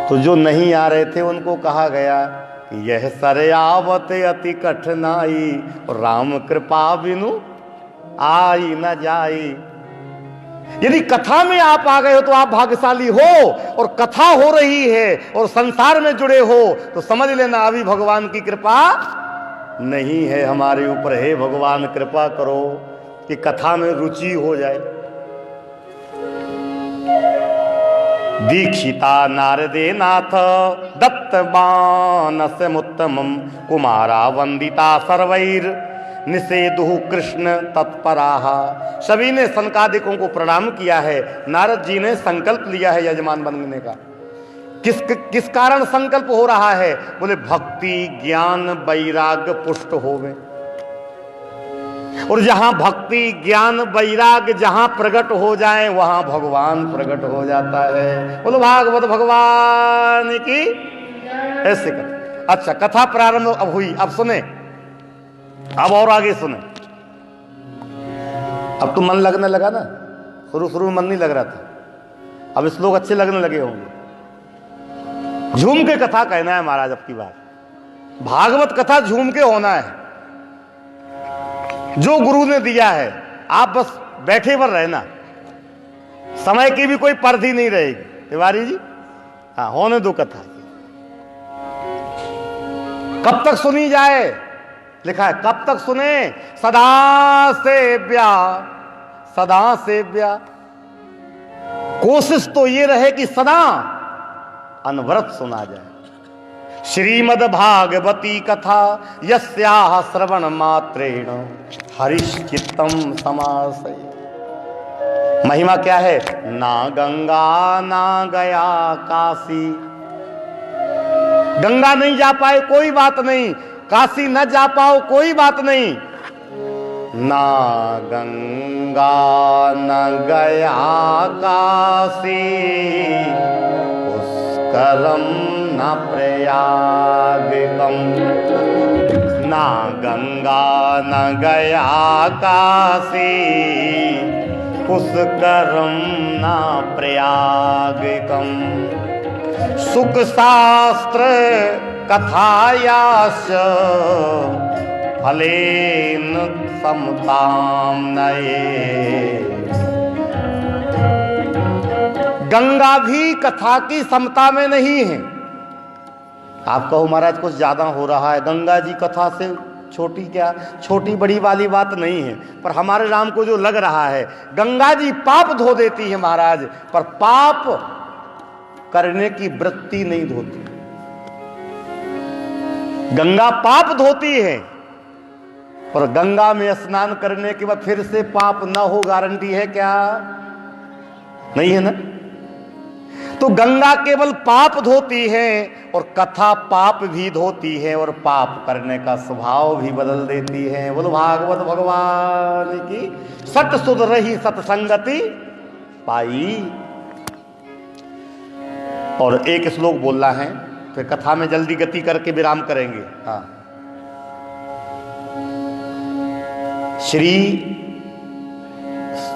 तो जो नहीं आ रहे थे उनको कहा गया कि यह सरयावत अति कठिनाई, राम कृपा बिनु आई न जाई। यदि कथा में आप आ गए हो तो आप भाग्यशाली हो, और कथा हो रही है और संसार में जुड़े हो तो समझ लेना अभी भगवान की कृपा नहीं है हमारे ऊपर। हे भगवान कृपा करो कि कथा में रुचि हो जाए। दीक्षिता नारदे नाथ दत्तबानसमुत्तमं, कुमारा वंदिता सर्वैर निषेधु कृष्ण तत्पराः। सभी ने सनकादिकों को प्रणाम किया है। नारद जी ने संकल्प लिया है यजमान बनने का। किस कारण संकल्प हो रहा है? बोले भक्ति ज्ञान वैराग्य पुष्ट होवे। और जहां भक्ति ज्ञान वैराग्य जहां प्रकट हो जाए वहां भगवान प्रकट हो जाता है। बोलो भागवत भगवान की ऐसे कर। अच्छा, कथा प्रारंभ अब हुई, अब सुने, अब और आगे सुने। अब तो मन लगने लगा ना, शुरू में मन नहीं लग रहा था, अब श्लोक अच्छे लगने लगे होंगे। झूम के कथा कहना है महाराज। अब की बात भागवत कथा झूम के होना है। जो गुरु ने दिया है आप बस बैठे पर रहना, समय की भी कोई परिधि नहीं रहेगी। तिवारी जी, हाँ होने दो कथा। कब तक सुनी जाए? लिखा है कब तक सुने? सदा सेव्या, सदा सेव्या। कोशिश तो ये रहे कि सदा अनवरत सुना जाए। श्रीमद् भागवती कथा यस्याः श्रवण मात्रेण हरिश्चित्तम समासय। महिमा क्या है? ना गंगा ना गया काशी। गंगा नहीं जा पाए कोई बात नहीं, काशी न जा पाओ कोई बात नहीं। ना गंगा न गया काशी, पुष्करम न प्रयागकम। ना गंगा न गया काशी, पुष्करम न प्रयागकम। सुख शास्त्र कथायाश्च फलेन समताम नये। गंगा भी कथा की समता में नहीं है। आप कहो महाराज कुछ ज्यादा हो रहा है, गंगा जी कथा से छोटी, क्या छोटी बड़ी वाली बात नहीं है। पर हमारे राम को जो लग रहा है, गंगा जी पाप धो देती है महाराज, पर पाप करने की वृत्ति नहीं धोती। गंगा पाप धोती है, पर गंगा में स्नान करने के बाद फिर से पाप ना हो गारंटी है क्या? नहीं है ना। तो गंगा केवल पाप धोती है और कथा पाप भी धोती है और पाप करने का स्वभाव भी बदल देती है। बोलो भागवत भगवान की। सत सुध रही सत्संगति पाई। और एक श्लोक बोलना है, फिर कथा में जल्दी गति करके विराम करेंगे। हाँ, श्री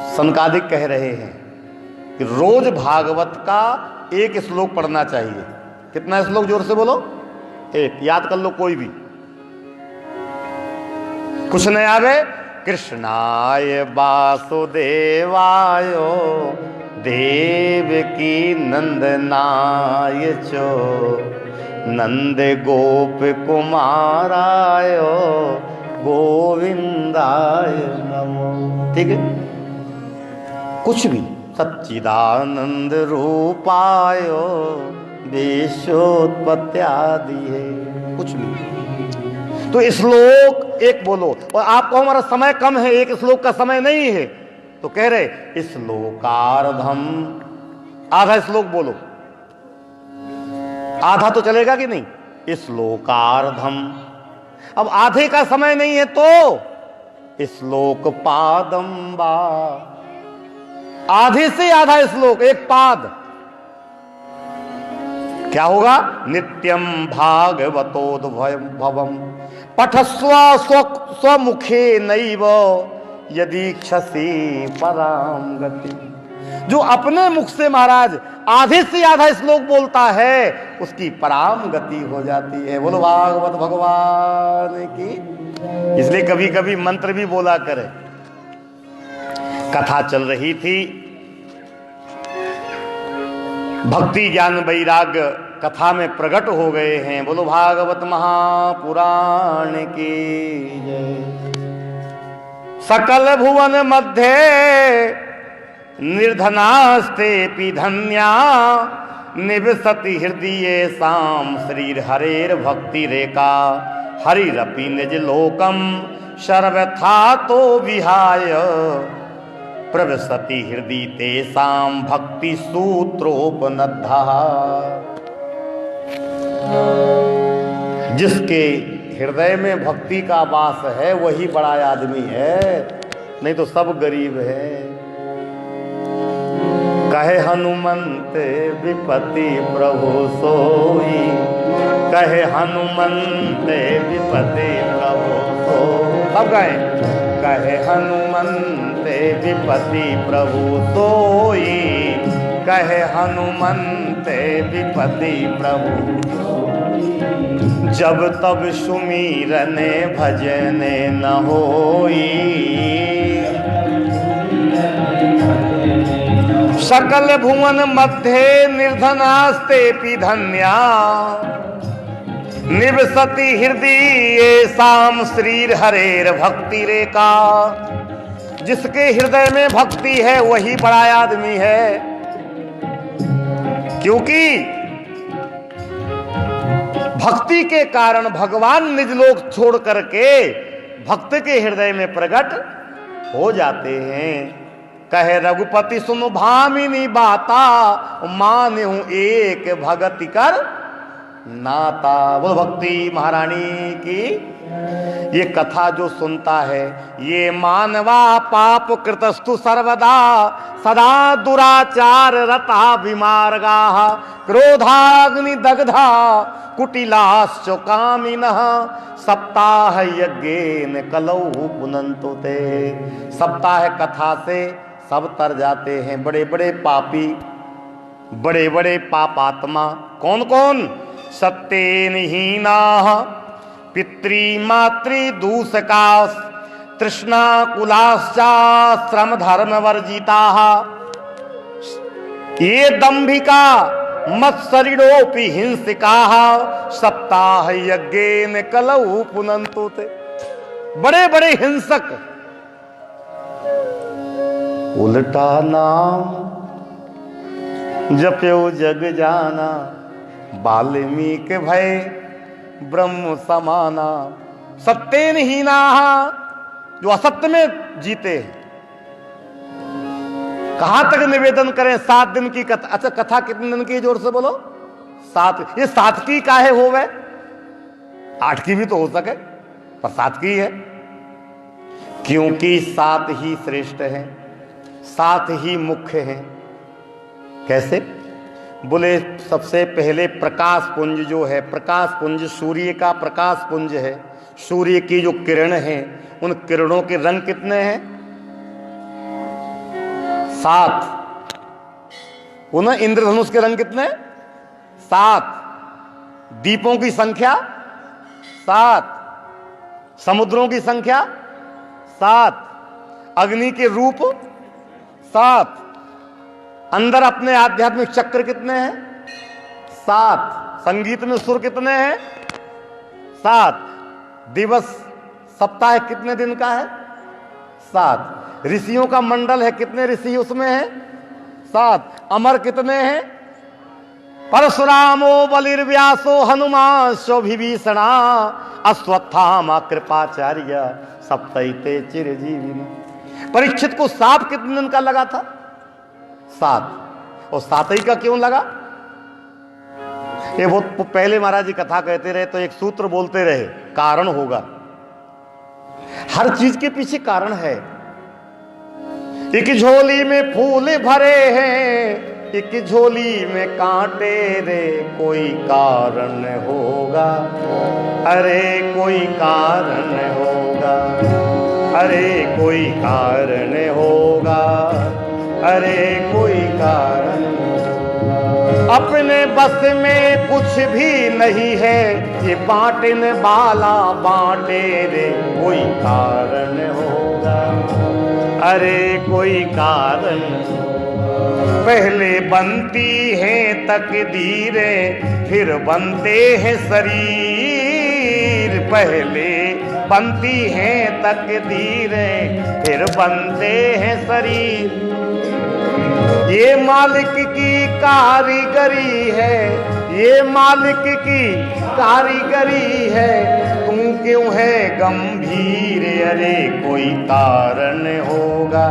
सनकादिक कह रहे हैं कि रोज भागवत का एक श्लोक पढ़ना चाहिए। कितना श्लोक? जोर से बोलो। एक याद कर लो कोई भी। कुछ नहीं आवे, कृष्णाय वासुदेवाय देवकी नंदनाय चो नंद गोप कुमाराय गोविंदाय नमो। ठीक है, कुछ भी, सच्चिदानंद रूपाय विश्वोत्पत्त्यादि है, कुछ भी। तो श्लोक एक बोलो, और आपको हमारा समय कम है, एक श्लोक का समय नहीं है, तो कह रहे श्लोकार्धम, आधा श्लोक बोलो, आधा तो चलेगा कि नहीं। श्लोकार्धम, अब आधे का समय नहीं है तो श्लोक पादम बा, आधे से आधा श्लोक, एक पाद। क्या होगा, नित्यम भागवतोद्भवम पठस्व स्वमुखे नैव यदीक्षसी पराम गति। जो अपने मुख से महाराज आधे से आधा श्लोक बोलता है, उसकी पराम गति हो जाती है। बोलो भागवत भगवान की। इसलिए कभी कभी मंत्र भी बोला करे। कथा चल रही थी, भक्ति ज्ञान वैराग्य कथा में प्रकट हो गए हैं। बोलो भागवत महापुराण की जय। सकल भुवन मध्य निर्धनास्ते धन्या निवसति हृदय साम श्रीर हरेर भक्ति रेखा हरिरपि निज लोकम सर्वथा तो विहाय प्रवसति हृदय तेसाम भक्ति सूत्रोपनद्धा। जिसके हृदय में भक्ति का वास है वही बड़ा आदमी है, नहीं तो सब गरीब है। कहे हनुमंत विपति प्रभु सोई, कहे हनुमंत विपति प्रभु सोई। सब गए, कहे हनुमंत विपति प्रभु सोई, कहे हनुमंत विपति प्रभु। जब तब सुमीरने भजने न होई, सकल भुवन मध्य निर्धनास्ते धन्या निवसति हृदय साम श्रीर हरेर भक्ति रेखा। जिसके हृदय में भक्ति है वही बड़ा आदमी है, क्योंकि भक्ति के कारण भगवान निज लोक छोड़ करके भक्त के हृदय में प्रकट हो जाते हैं। कहे रघुपति सुन भामिनी बाता, मान्यू एक भगति कर नाता। वो भक्ति महारानी की ये कथा जो सुनता है, ये मानवा पाप कृतस्तु सर्वदा सदा दुराचार रता विमार्गा क्रोधाग्नि दग्धा कुटिलाश्च कामिनः सप्ताह यज्ञेन कलौ पुनन्तु ते। सप्ताह कथा से सब तर जाते हैं, बड़े बड़े पापी, बड़े बड़े पापात्मा। कौन कौन? सत्येनहीनाः पितृ मातृ दूषका तृष्णा कुलाश्चा श्रम धर्म वर्जिताः ये दंभिका मत्सरिणोपि हिंसिकाः सप्ताह यज्ञेन कलौ पुनन्तु ते। बड़े बड़े हिंसक, उल्टा नाम जप्यो जग जाना, वाल्मीकि भय ब्रह्म समाना। सत्यहीनाः जो असत्य में जीते हैं। कहां तक निवेदन करें? 7 दिन की कथा। अच्छा, कथा कितने दिन की? जोर से बोलो। 7। ये 7 की काहे हो गए? 8 की भी तो हो सके, पर 7 की है, क्योंकि 7 ही श्रेष्ठ है, 7 ही मुख्य हैं। कैसे? बोले सबसे पहले प्रकाश पुंज जो है, प्रकाश पुंज सूर्य का प्रकाश पुंज है। सूर्य की जो किरण है, उन किरणों के रंग कितने हैं? 7। उन्हें इंद्रधनुष के रंग कितने? 7। दीपों की संख्या 7, समुद्रों की संख्या 7, अग्नि के रूप 7, अंदर अपने आध्यात्मिक चक्र कितने हैं? 7, संगीत में सुर कितने हैं? 7, दिवस सप्ताह कितने दिन का है? 7, ऋषियों का मंडल है, कितने ऋषि उसमें हैं? 7, अमर कितने हैं? परशुरामो बलिर्व्यासो हनुमान विभीषणा अश्वत्थामा कृपाचार्य सप्तैते चिरजीविनी। परीक्षित को सांप कितने दिन का लगा था? 7, और 7 ही का क्यों लगा? ये बहुत पहले महाराज जी कथा कहते रहे तो एक सूत्र बोलते रहे, कारण होगा। हर चीज के पीछे कारण है। एक झोली में फूल भरे हैं, एक झोली में कांटे रे, कोई कारण होगा, अरे कोई कारण होगा, अरे कोई कारण होगा, अरे कोई कारण। अपने बस में कुछ भी नहीं है, ये बांटने वाला बांटे रे, कोई कारण होगा, अरे कोई कारण। पहले बनती है तकदीरें, फिर बनते हैं शरीर। पहले बनती हैं तकदीरें, फिर बनते हैं शरीर। ये मालिक की कारीगरी है, ये मालिक की कारीगरी है। तू क्यों है गंभीर, अरे कोई कारण होगा,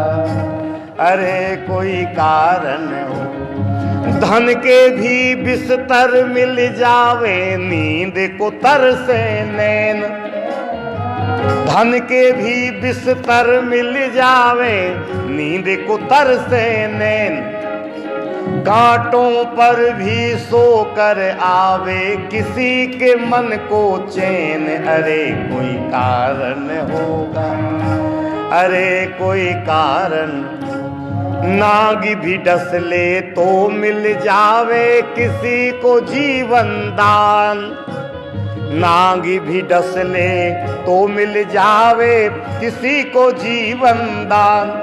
अरे कोई कारण हो। धन के भी बिस्तर मिल जावे, नींद को तरसे नैन। धन के भी बिस्तर मिल जावे, नींद को तरसे नैन। कांटों पर भी सोकर आवे, किसी के मन को चैन। अरे कोई कारण होगा, अरे कोई कारण। नाग भी डस ले तो मिल जावे, किसी को जीवन दान। नाग भी डस ले तो मिल जावे, किसी को जीवन दान।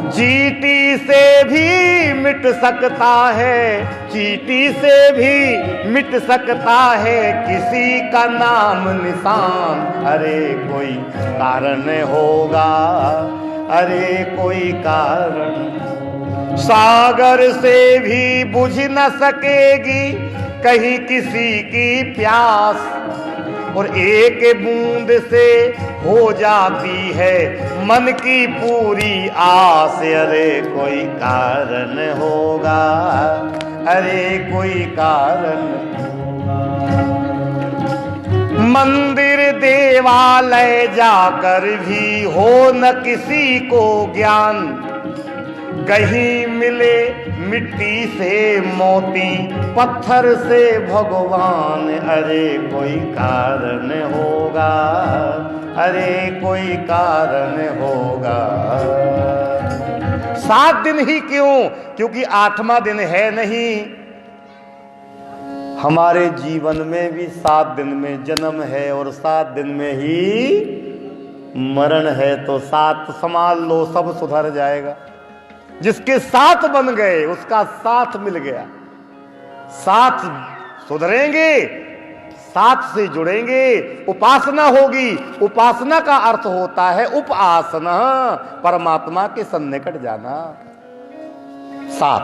चींटी से भी मिट सकता है, चींटी से भी मिट सकता है किसी का नाम निशान। अरे कोई कारण होगा, अरे कोई कारण। सागर से भी बुझ न सकेगी कहीं किसी की प्यास, और एक बूंद से हो जाती है मन की पूरी आस। अरे कोई कारण होगा, अरे कोई कारण। मंदिर देवालय जाकर भी हो न किसी को ज्ञान। कहीं मिले मिट्टी से मोती, पत्थर से भगवान। अरे कोई कारण होगा, अरे कोई कारण होगा। 7 दिन ही क्यों? क्योंकि 8वां दिन है नहीं। हमारे जीवन में भी 7 दिन में जन्म है और 7 दिन में ही मरण है। तो 7 संभाल लो, सब सुधर जाएगा। जिसके 7 बन गए उसका साथ मिल गया। 7 सुधरेंगे, 7 से जुड़ेंगे, उपासना होगी। उपासना का अर्थ होता है उपासना, परमात्मा के सन्निकट जाना। 7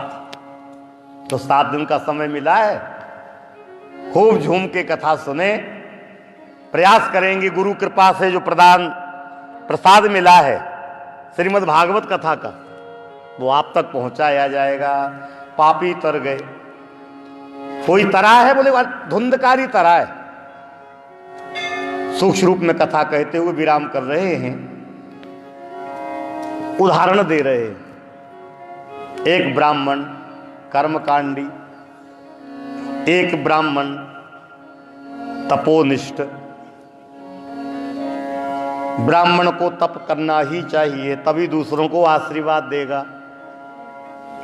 तो 7 दिन का समय मिला है। खूब झूम के कथा सुने, प्रयास करेंगे गुरु कृपा से जो प्रसाद मिला है श्रीमद् भागवत कथा का, वो आप तक पहुंचाया जाएगा। पापी तर गए। कोई तरा है, बोले धुंधकारी तरा है। सूक्ष्म रूप में कथा कहते हुए विराम कर रहे हैं, उदाहरण दे रहे हैं। एक ब्राह्मण कर्मकांडी, एक ब्राह्मण तपोनिष्ठ। ब्राह्मण को तप करना ही चाहिए, तभी दूसरों को आशीर्वाद देगा।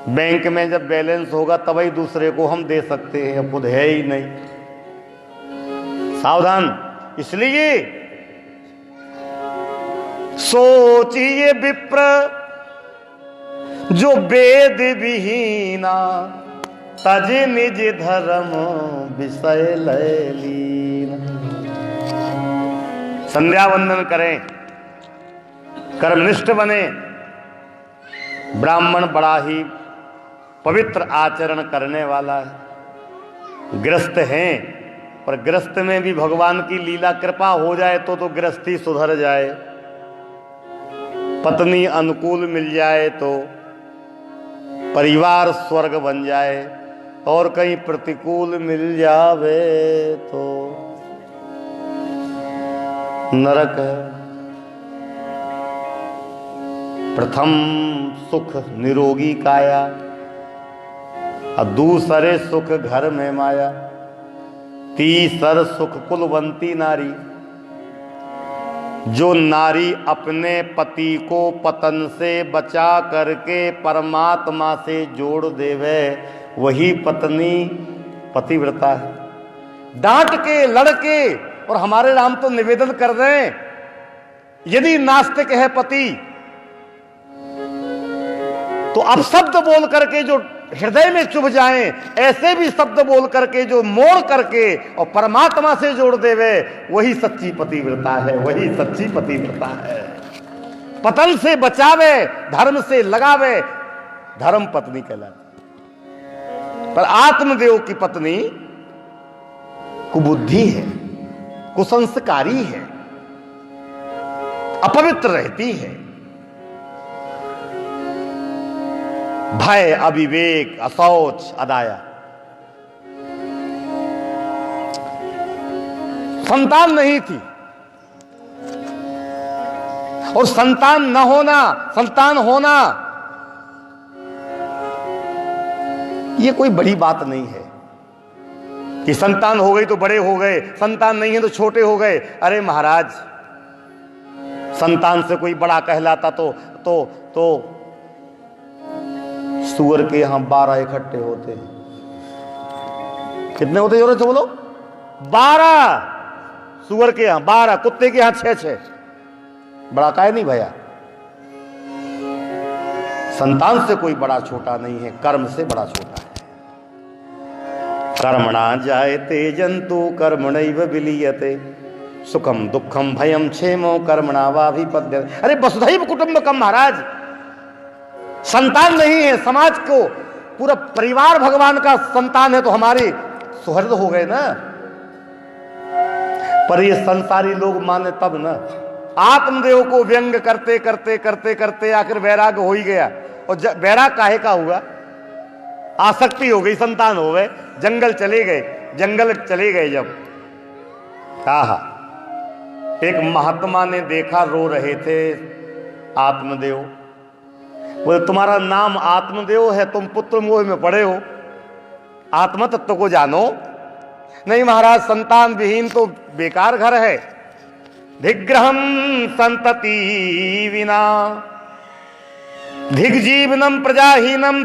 बैंक में जब बैलेंस होगा तभी दूसरे को हम दे सकते हैं, खुद है ही नहीं। सावधान। इसलिए सोचिए विप्र जो वेद विहीना, तज निज धर्म विषय लय लीन। संध्या वंदन करें, कर्मनिष्ठ बने। ब्राह्मण बड़ा ही पवित्र आचरण करने वाला है। गृहस्थ हैं, पर गृहस्थ में भी भगवान की लीला कृपा हो जाए तो गृहस्थी सुधर जाए, पत्नी अनुकूल मिल जाए तो परिवार स्वर्ग बन जाए, और कहीं प्रतिकूल मिल जावे तो नरक है। प्रथम सुख निरोगी काया, और दूसरे सुख घर में माया, तीसर सुख कुलवंती नारी। जो नारी अपने पति को पतन से बचा करके परमात्मा से जोड़ देवे, वही पत्नी पतिव्रता है। डांट के लड़के, और हमारे राम तो निवेदन कर रहे हैं, यदि नास्तिक है पति तो अपशब्द बोल करके जो हृदय में चुभ जाएं, ऐसे भी शब्द बोल करके जो मोड़ करके और परमात्मा से जोड़ देवे, वही सच्ची पतिव्रता है, वही सच्ची पतिव्रता है। पतन से बचावे, धर्म से लगावे, धर्म पत्नी कहलाती। पर आत्मदेव की पत्नी कुबुद्धि है, कुसंस्कारी है, अपवित्र रहती है। भय, अविवेक, असौच, अदाया। संतान नहीं थी, और संतान न होना, संतान होना, यह कोई बड़ी बात नहीं है कि संतान हो गई तो बड़े हो गए, संतान नहीं है तो छोटे हो गए। अरे महाराज, संतान से कोई बड़ा कहलाता तो सूअर के यहां 12 इकट्ठे होते हैं। कितने होते जोर से बोलो? 12 सूअर के यहां, 12 कुत्ते के यहां 6-6। बड़ा काहे नहीं भैया? संतान से कोई बड़ा छोटा नहीं है, कर्म से बड़ा छोटा है। कर्मणा जायते जंतु कर्मणैव विलीयते, सुखम दुखम भयम क्षेमो कर्मणा वाभिपद्यते। अरे वसुधैव कुटुंबकम महाराज, संतान नहीं है, समाज को पूरा परिवार भगवान का संतान है तो हमारे सुहृद हो गए ना। पर ये संसारी लोग माने तब ना। आत्मदेव को व्यंग करते करते करते करते आखिर वैराग हो ही गया। और वैराग काहे का हुआ? आसक्ति हो गई, संतान हो गए, जंगल चले गए। जब कहा, एक महात्मा ने देखा, रो रहे थे आत्मदेव। बोले तुम्हारा नाम आत्मदेव है, तुम पुत्र मोह में पड़े हो, आत्म तत्व को जानो। नहीं महाराज, संतान विहीन तो बेकार घर है। धिग्रहम संतति विना धिग जीवनम प्रजाहीनम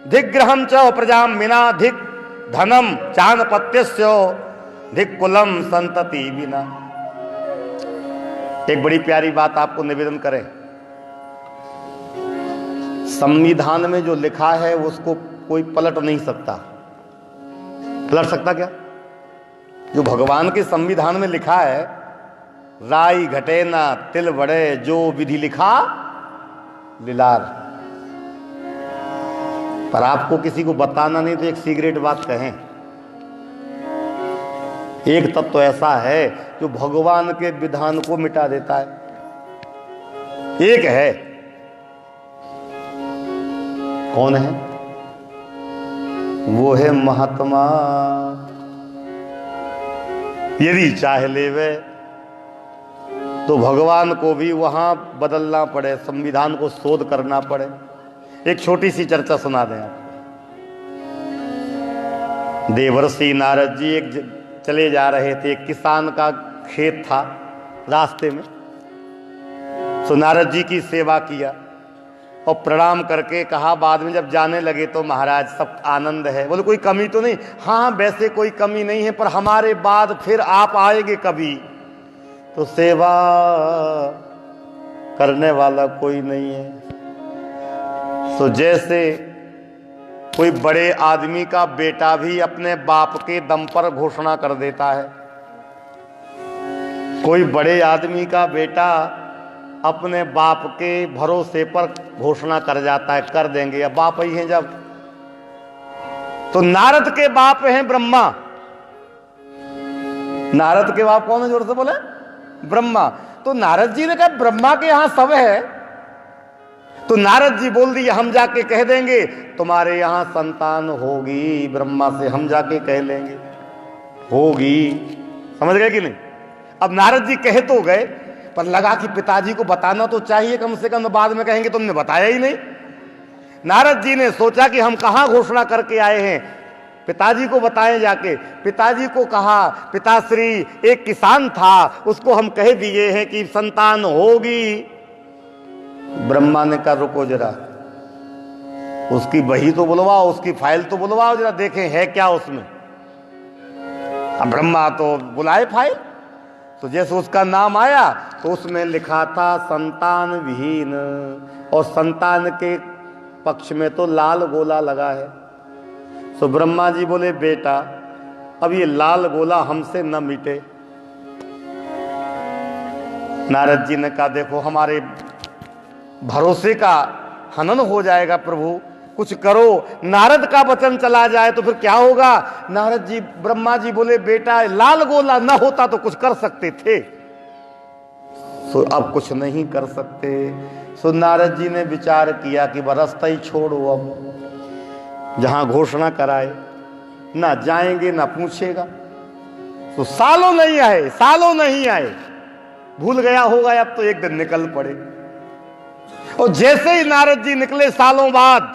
धिग्रहम च प्रजाम विना धिग धनम चानपत्यस्य धिग कुलम संतति विना। एक बड़ी प्यारी बात आपको निवेदन करें। संविधान में जो लिखा है उसको कोई पलट नहीं सकता। पलट सकता क्या? जो भगवान के संविधान में लिखा है, राई घटे ना तिल बड़े, जो विधि लिखा लिलार। पर आपको किसी को बताना नहीं तो एक सीक्रेट बात कहें। एक तत्व तो ऐसा है जो भगवान के विधान को मिटा देता है। एक है, कौन है? वो है महात्मा। यदि चाहे लेवे तो भगवान को भी वहां बदलना पड़े, संविधान को शोध करना पड़े। एक छोटी सी चर्चा सुना दें आपको। देवर्षि नारद जी एक चले जा रहे थे, एक किसान का खेत था रास्ते में। तो नारद जी की सेवा किया और प्रणाम करके कहा, बाद में जब जाने लगे तो महाराज सब आनंद है। बोले कोई कमी तो नहीं? हाँ वैसे कोई कमी नहीं है, पर हमारे बाद फिर आप आएंगे कभी तो सेवा करने वाला कोई नहीं है। तो जैसे कोई बड़े आदमी का बेटा भी अपने बाप के दम पर घोषणा कर देता है, कोई बड़े आदमी का बेटा अपने बाप के भरोसे पर घोषणा कर जाता है, कर देंगे, अब बाप ही हैं जब। तो नारद के बाप हैं ब्रह्मा। नारद के बाप कौन है? जोर से बोले, ब्रह्मा। तो नारद जी ने कहा ब्रह्मा के यहां सब है। तो नारद जी बोल दिए हम जाके कह देंगे तुम्हारे यहां संतान होगी, ब्रह्मा से हम जाके कह लेंगे होगी। समझ गए कि नहीं? अब नारद जी कहे तो गए, पर लगा कि पिताजी को बताना तो चाहिए कम से कम, बाद में कहेंगे तुमने बताया ही नहीं। नारद जी ने सोचा कि हम कहां घोषणा करके आए हैं, पिताजी को बताएं जाके। पिताजी को कहा, पिताश्री एक किसान था, उसको हम कह दिए हैं कि संतान होगी। ब्रह्मा ने कहा रुको जरा, उसकी बही तो बुलवाओ, उसकी फाइल तो बुलवाओ जरा, देखें है क्या उसमें। अब ब्रह्मा तो बुलाए फाइल, तो जैसे उसका नाम आया तो उसमें लिखा था संतान विहीन, और संतान के पक्ष में तो लाल गोला लगा है। तो ब्रह्मा जी बोले बेटा अब ये लाल गोला हमसे न मिटे। नारद जी ने कहा देखो हमारे भरोसे का हनन हो जाएगा प्रभु, कुछ करो। नारद का वचन चला जाए तो फिर क्या होगा? नारद जी, ब्रह्मा जी बोले बेटा लाल गोला न होता तो कुछ कर सकते थे, सो अब कुछ नहीं कर सकते। सो नारद जी ने विचार किया कि रास्ता ही छोड़ो, अब जहां घोषणा कराए ना जाएंगे ना पूछेगा। तो सालों नहीं आए, सालों नहीं आए, भूल गया होगा अब तो एक दिन निकल पड़े। और जैसे ही नारद जी निकले सालों बाद,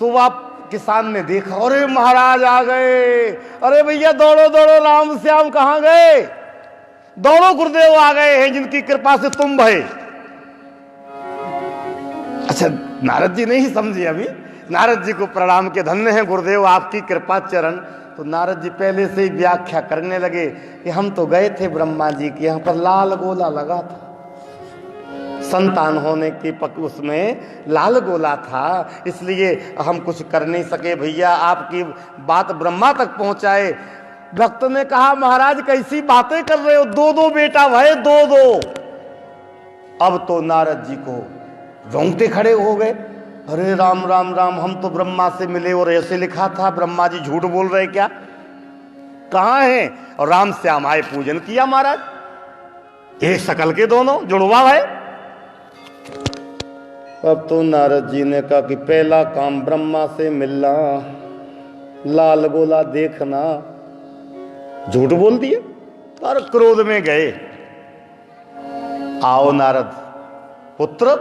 तो वह किसान ने देखा, अरे महाराज आ गए, अरे भैया दौड़ो दौड़ो, राम श्याम कहां गए? दौड़ो गुरुदेव आ गए हैं जिनकी कृपा से तुम भय। अच्छा नारद जी नहीं समझे अभी, नारद जी को प्रणाम के धन्य हैं गुरुदेव आपकी कृपा चरण। तो नारद जी पहले से ही व्याख्या करने लगे कि हम तो गए थे ब्रह्मा जी के यहाँ पर, लाल गोला लगा था, संतान होने की उसमें लाल गोला था, इसलिए हम कुछ कर नहीं सके भैया, आपकी बात ब्रह्मा तक पहुंचाए। भक्त ने कहा महाराज कैसी बातें कर रहे हो, दो दो बेटा भाई, दो दो। अब तो नारद जी को रोंगटे खड़े हो गए, अरे राम राम राम, हम तो ब्रह्मा से मिले और ऐसे लिखा था, ब्रह्मा जी झूठ बोल रहे क्या? कहां है? और राम श्याम आए, पूजन किया महाराज, एक शकल के दोनों जुड़वा है। अब तो नारद जी ने कहा कि पहला काम ब्रह्मा से मिलना, लाल गोला देखना, झूठ बोल दिया और क्रोध में गए। आओ नारद पुत्र।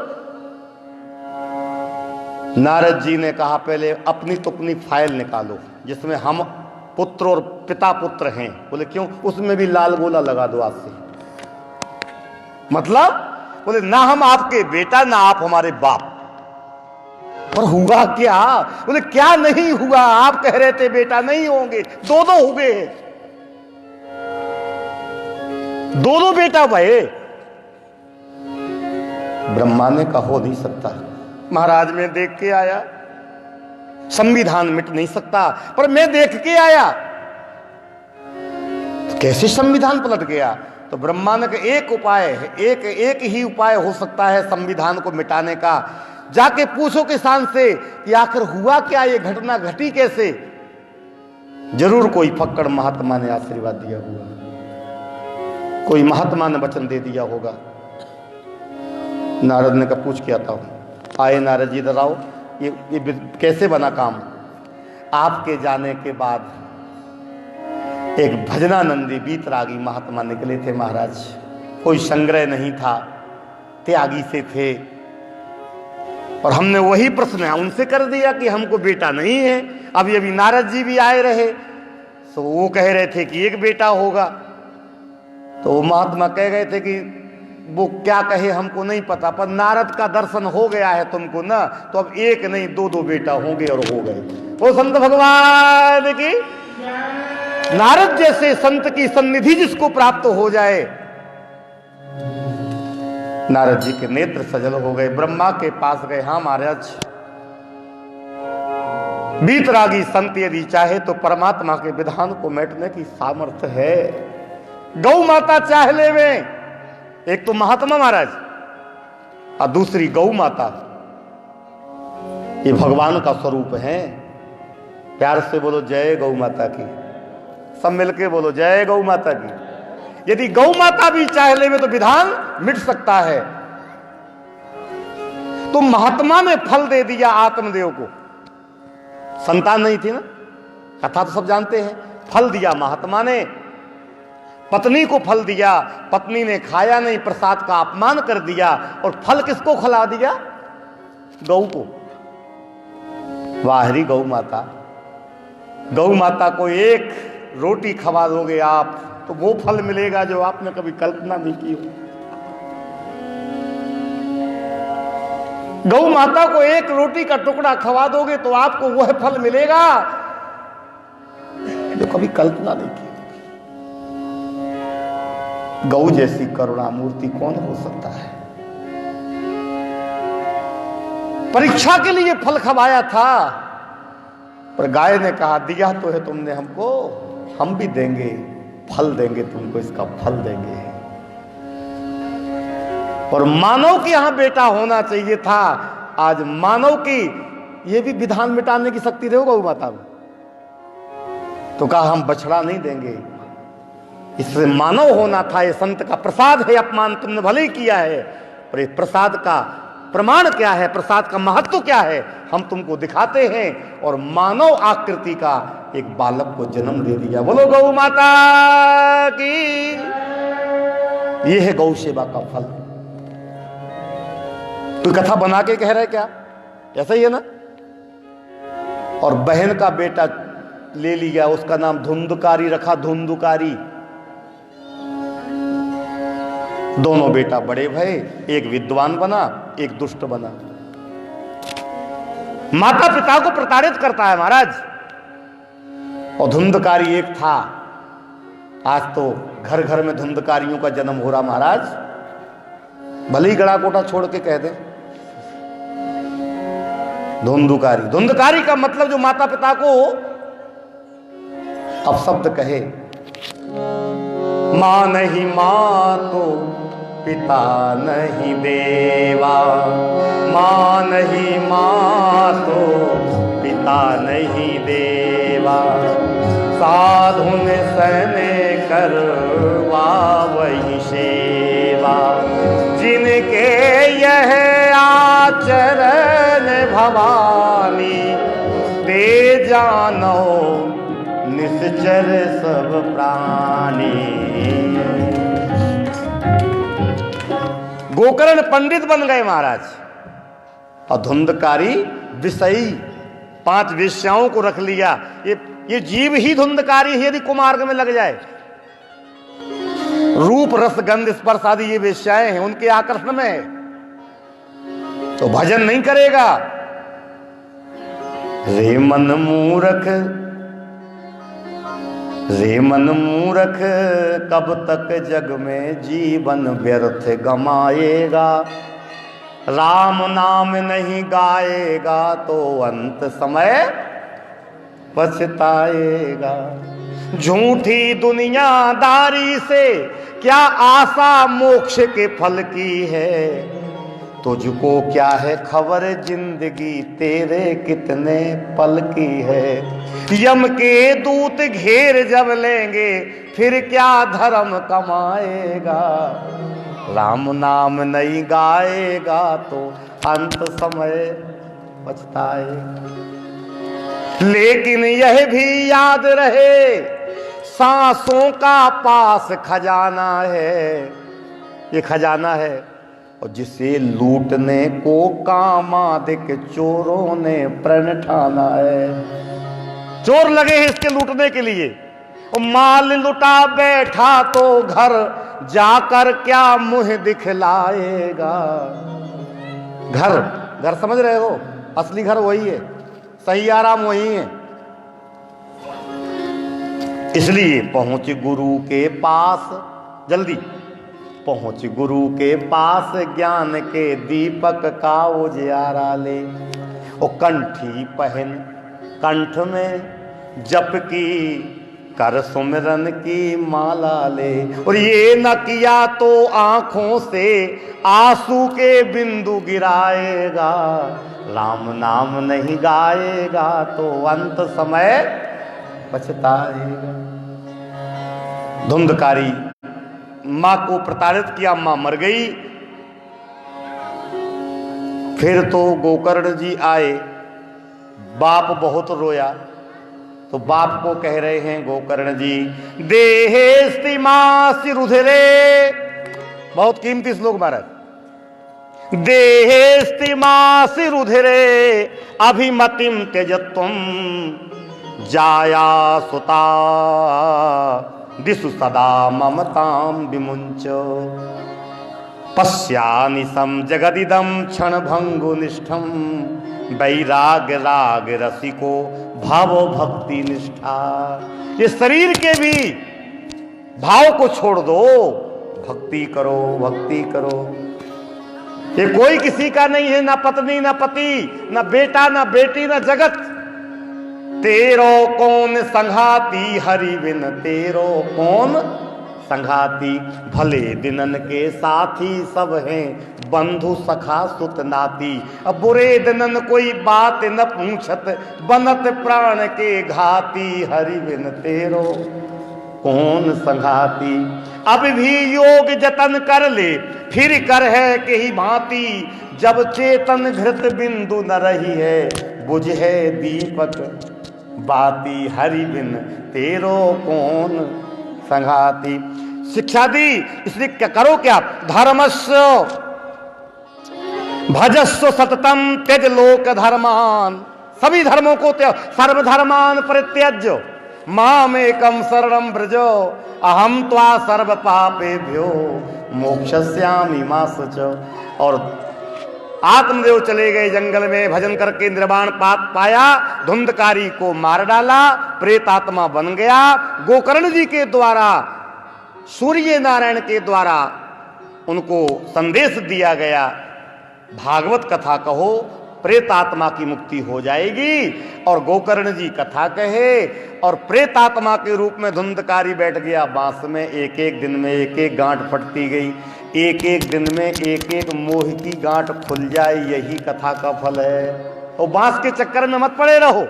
नारद जी ने कहा पहले अपनी तुपनी फाइल निकालो जिसमें हम पुत्र और पिता पुत्र हैं। बोले क्यों? उसमें भी लाल गोला लगा दो आज से। मतलब? बोले ना हम आपके बेटा ना आप हमारे बाप। पर हुआ क्या? बोले क्या नहीं हुआ, आप कह रहे थे बेटा नहीं होंगे, दो दो हो गए, दो दो बेटा भये। ब्रह्मा ने कहा हो नहीं सकता महाराज, मैं देख के आया, संविधान मिट नहीं सकता, पर मैं देख के आया। तो कैसे संविधान पलट गया? तो ब्रह्मा ने कहा एक उपाय है, एक ही उपाय हो सकता है संविधान को मिटाने का। जाके पूछो किसान से कि आखिर हुआ क्या, ये घटना घटी कैसे? जरूर कोई फक्कड़ महात्मा ने आशीर्वाद दिया होगा, कोई महात्मा ने वचन दे दिया होगा। नारद ने कहा पूछ के आता हूं। आए नारद जी, इधर आओ, ये कैसे बना काम? आपके जाने के बाद एक भजनानंदी बीतरागी महात्मा निकले थे महाराज, कोई संग्रह नहीं था, त्यागी से थे, और हमने वही प्रश्न उनसे कर दिया कि हमको बेटा नहीं है। अभी नारद जी भी आए रहे, तो वो कह रहे थे कि एक बेटा होगा। तो वो महात्मा कह गए थे कि वो क्या कहे हमको नहीं पता, पर नारद का दर्शन हो गया है तुमको ना, तो अब एक नहीं दो दो बेटा होंगे और हो गए। वो संत भगवान की, नारद जैसे संत की सन्निधि जिसको प्राप्त हो जाए, नारद जी के नेत्र सजल हो गए, ब्रह्मा के पास गए। हाँ महाराज, बीतरागी संत यदि चाहे तो परमात्मा के विधान को मेटने की सामर्थ्य है। गौ माता चाह ले में, एक तो महात्मा महाराज और दूसरी गौ माता, ये भगवान का स्वरूप है। प्यार से बोलो जय गौ माता की, सब मिलके बोलो जय गौ माता की। यदि गौ माता भी चाह ले में तो विधान मिट सकता है। तो महात्मा ने फल दे दिया आत्मदेव को, संतान नहीं थी ना, कथा तो सब जानते हैं। फल दिया महात्मा ने, पत्नी को फल दिया, पत्नी ने खाया नहीं, प्रसाद का अपमान कर दिया, और फल किसको खिला दिया? गौ को। वाहरी गौ माता, गौ माता को एक रोटी खवा दोगे आप तो वो फल मिलेगा जो आपने कभी कल्पना नहीं की हो। गौ माता को एक रोटी का टुकड़ा खवा दोगे तो आपको वह फल मिलेगा जो कभी कल्पना नहीं की। गौ जैसी करुणा मूर्ति कौन हो सकता है? परीक्षा के लिए फल खवाया था, पर गाय ने कहा दिया तो है तुमने हमको, हम भी देंगे, फल देंगे तुमको, इसका फल देंगे। और मानव के यहां बेटा होना चाहिए था। आज मानव की यह भी विधान मिटाने की शक्ति रहे गौ माता में, तो कहा हम बछड़ा नहीं देंगे, इससे मानव होना था। ये संत का प्रसाद है, अपमान तुमने भले ही किया है, पर इस प्रसाद का प्रमाण क्या है, प्रसाद का महत्व क्या है, हम तुमको दिखाते हैं। और मानव आकृति का एक बालक को जन्म दे दिया। बोलो गौ माता की। यह है गौ सेवा का फल। कोई कथा बना के कह रहे क्या? ऐसा ही है ना। और बहन का बेटा ले लिया, उसका नाम धुंधकारी रखा, धुंधकारी। दोनों बेटा बड़े भये, एक विद्वान बना, एक दुष्ट बना। माता पिता को प्रताड़ित करता है महाराज। और धुंधकारी एक था, आज तो घर घर में धुंधकारियों का जन्म हो रहा महाराज। भले ही गड़ा कोटा छोड़ के कह दे धुंधकारी। धुंधकारी का मतलब जो माता पिता को अब शब्द कहे, मां नहीं मां तो पिता नहीं देवा, मां नहीं मां तो पिता नहीं देवा, साधु ने सहने करवा वही सेवा, जिनके यह आचरण भवानी, दे जानो निश्चर सब प्राणी। गोकर्ण पंडित बन गए महाराज, और धुंधकारी विषयी 5 वेश्याओं को रख लिया। ये जीव ही धुंधकारी है यदि कुमार्ग में लग जाए। रूप रस गंध स्पर्श आदि ये वेश्याएं हैं, उनके आकर्षण में है, तो भजन नहीं करेगा। रे मन मूर्ख, रे मन मूर्ख, कब तक जग में जीवन व्यर्थ गमाएगा, राम नाम नहीं गाएगा तो अंत समय पछताएगा। झूठी दुनियादारी से क्या आशा मोक्ष के फल की है, तुझको क्या है खबर जिंदगी तेरे कितने पल की है। यम के दूत घेर जब लेंगे फिर क्या धर्म कमाएगा, राम नाम नहीं गाएगा तो अंत समय पछताएगा। लेकिन यह भी याद रहे, सांसों का पास खजाना है, ये खजाना है, और जिसे लूटने को कामादिक चोरों ने प्रण ठाना है। चोर लगे हैं इसके लूटने के लिए, माल लुटा बैठा तो घर जाकर क्या मुंह दिखलाएगा। घर, घर समझ रहे हो, असली घर वही है, सही आराम वही है। इसलिए पहुंच गुरु के पास, जल्दी पहुंच गुरु के पास, ज्ञान के दीपक का उजियारा ले। ओ कंठी पहन, कंठ में जप की, कर सुमिरन की माला ले। और ये न किया तो आंखों से आंसू के बिंदु गिराएगा। राम नाम नहीं गाएगा तो अंत समय पछताएगा। धुंधकारी मां को प्रताड़ित किया, मां मर गई। फिर तो गोकर्ण जी आए, बाप बहुत रोया, तो बाप को कह रहे हैं गोकर्ण जी, देहेस्ति मासी रुधिरे, बहुत कीमती श्लोक महाराज। देहेस्ति मासी रुधिरे अभिमतिम त्यजत्वम जाया सुता दिशु सदा ममताम विमुंच। पश्यानि सम जगदिदम क्षण भंगु निष्ठम वैराग राग रसिको भाव भक्ति निष्ठा। ये शरीर के भी भाव को छोड़ दो, भक्ति करो, भक्ति करो। ये कोई किसी का नहीं है, ना पत्नी ना पति, ना बेटा ना बेटी, ना जगत। तेरो कौन संघाती हरि बिन, तेरो कौन संघाती। भले दिनन के साथी सब हैं, बंधु सखा सुत नाती। अब बुरे दिनन कोई बात न पूछत, बनत प्राण के घाती। हरि बिन तेरो कौन संघाती। अब भी योग जतन कर ले, फिर कर है के ही भांति। जब चेतन घृत बिंदु न रही है, बुझ है दीपक बाती। हरि बिन तेरो कौन संघाती। शिक्षा दी, इसलिए क्या करो, क्या धर्मस्य भजस्व सततम त्यज लोक धर्मान। सभी धर्मों को त्याग, सर्वधर्मान परित्यज्य मामेकम शरणं व्रज। अहम त्वा सर्व पापेभ्यो मोक्षस्यामि मा शुच। और आत्मदेव चले गए जंगल में, भजन करके निर्वाण पाया, धुंधकारी को मार डाला, प्रेतात्मा बन गया। गोकर्ण जी के द्वारा, सूर्य नारायण के द्वारा उनको संदेश दिया गया, भागवत कथा कहो, प्रेतात्मा की मुक्ति हो जाएगी। और गोकर्ण जी कथा कहे, और प्रेतात्मा के रूप में धुंधकारी बैठ गया बांस में। एक एक दिन में एक एक गांठ फटती गई, एक एक दिन में एक एक मोह की गांठ खुल जाए, यही कथा का फल है। और बांस के चक्कर में मत पड़े रहो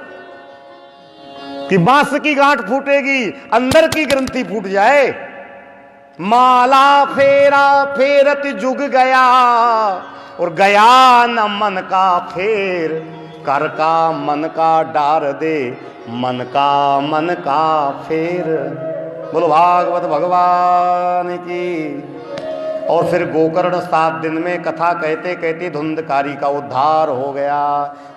कि बांस की गांठ फूटेगी, अंदर की ग्रंथि फूट जाए। माला फेरा फेरत जुग गया, और गया न मन का फेर। कर का मन का डार दे, मन का फेर। बोलो भागवत भगवान की। और फिर गोकर्ण 7 दिन में कथा कहते कहते धुंधकारी का उद्धार हो गया।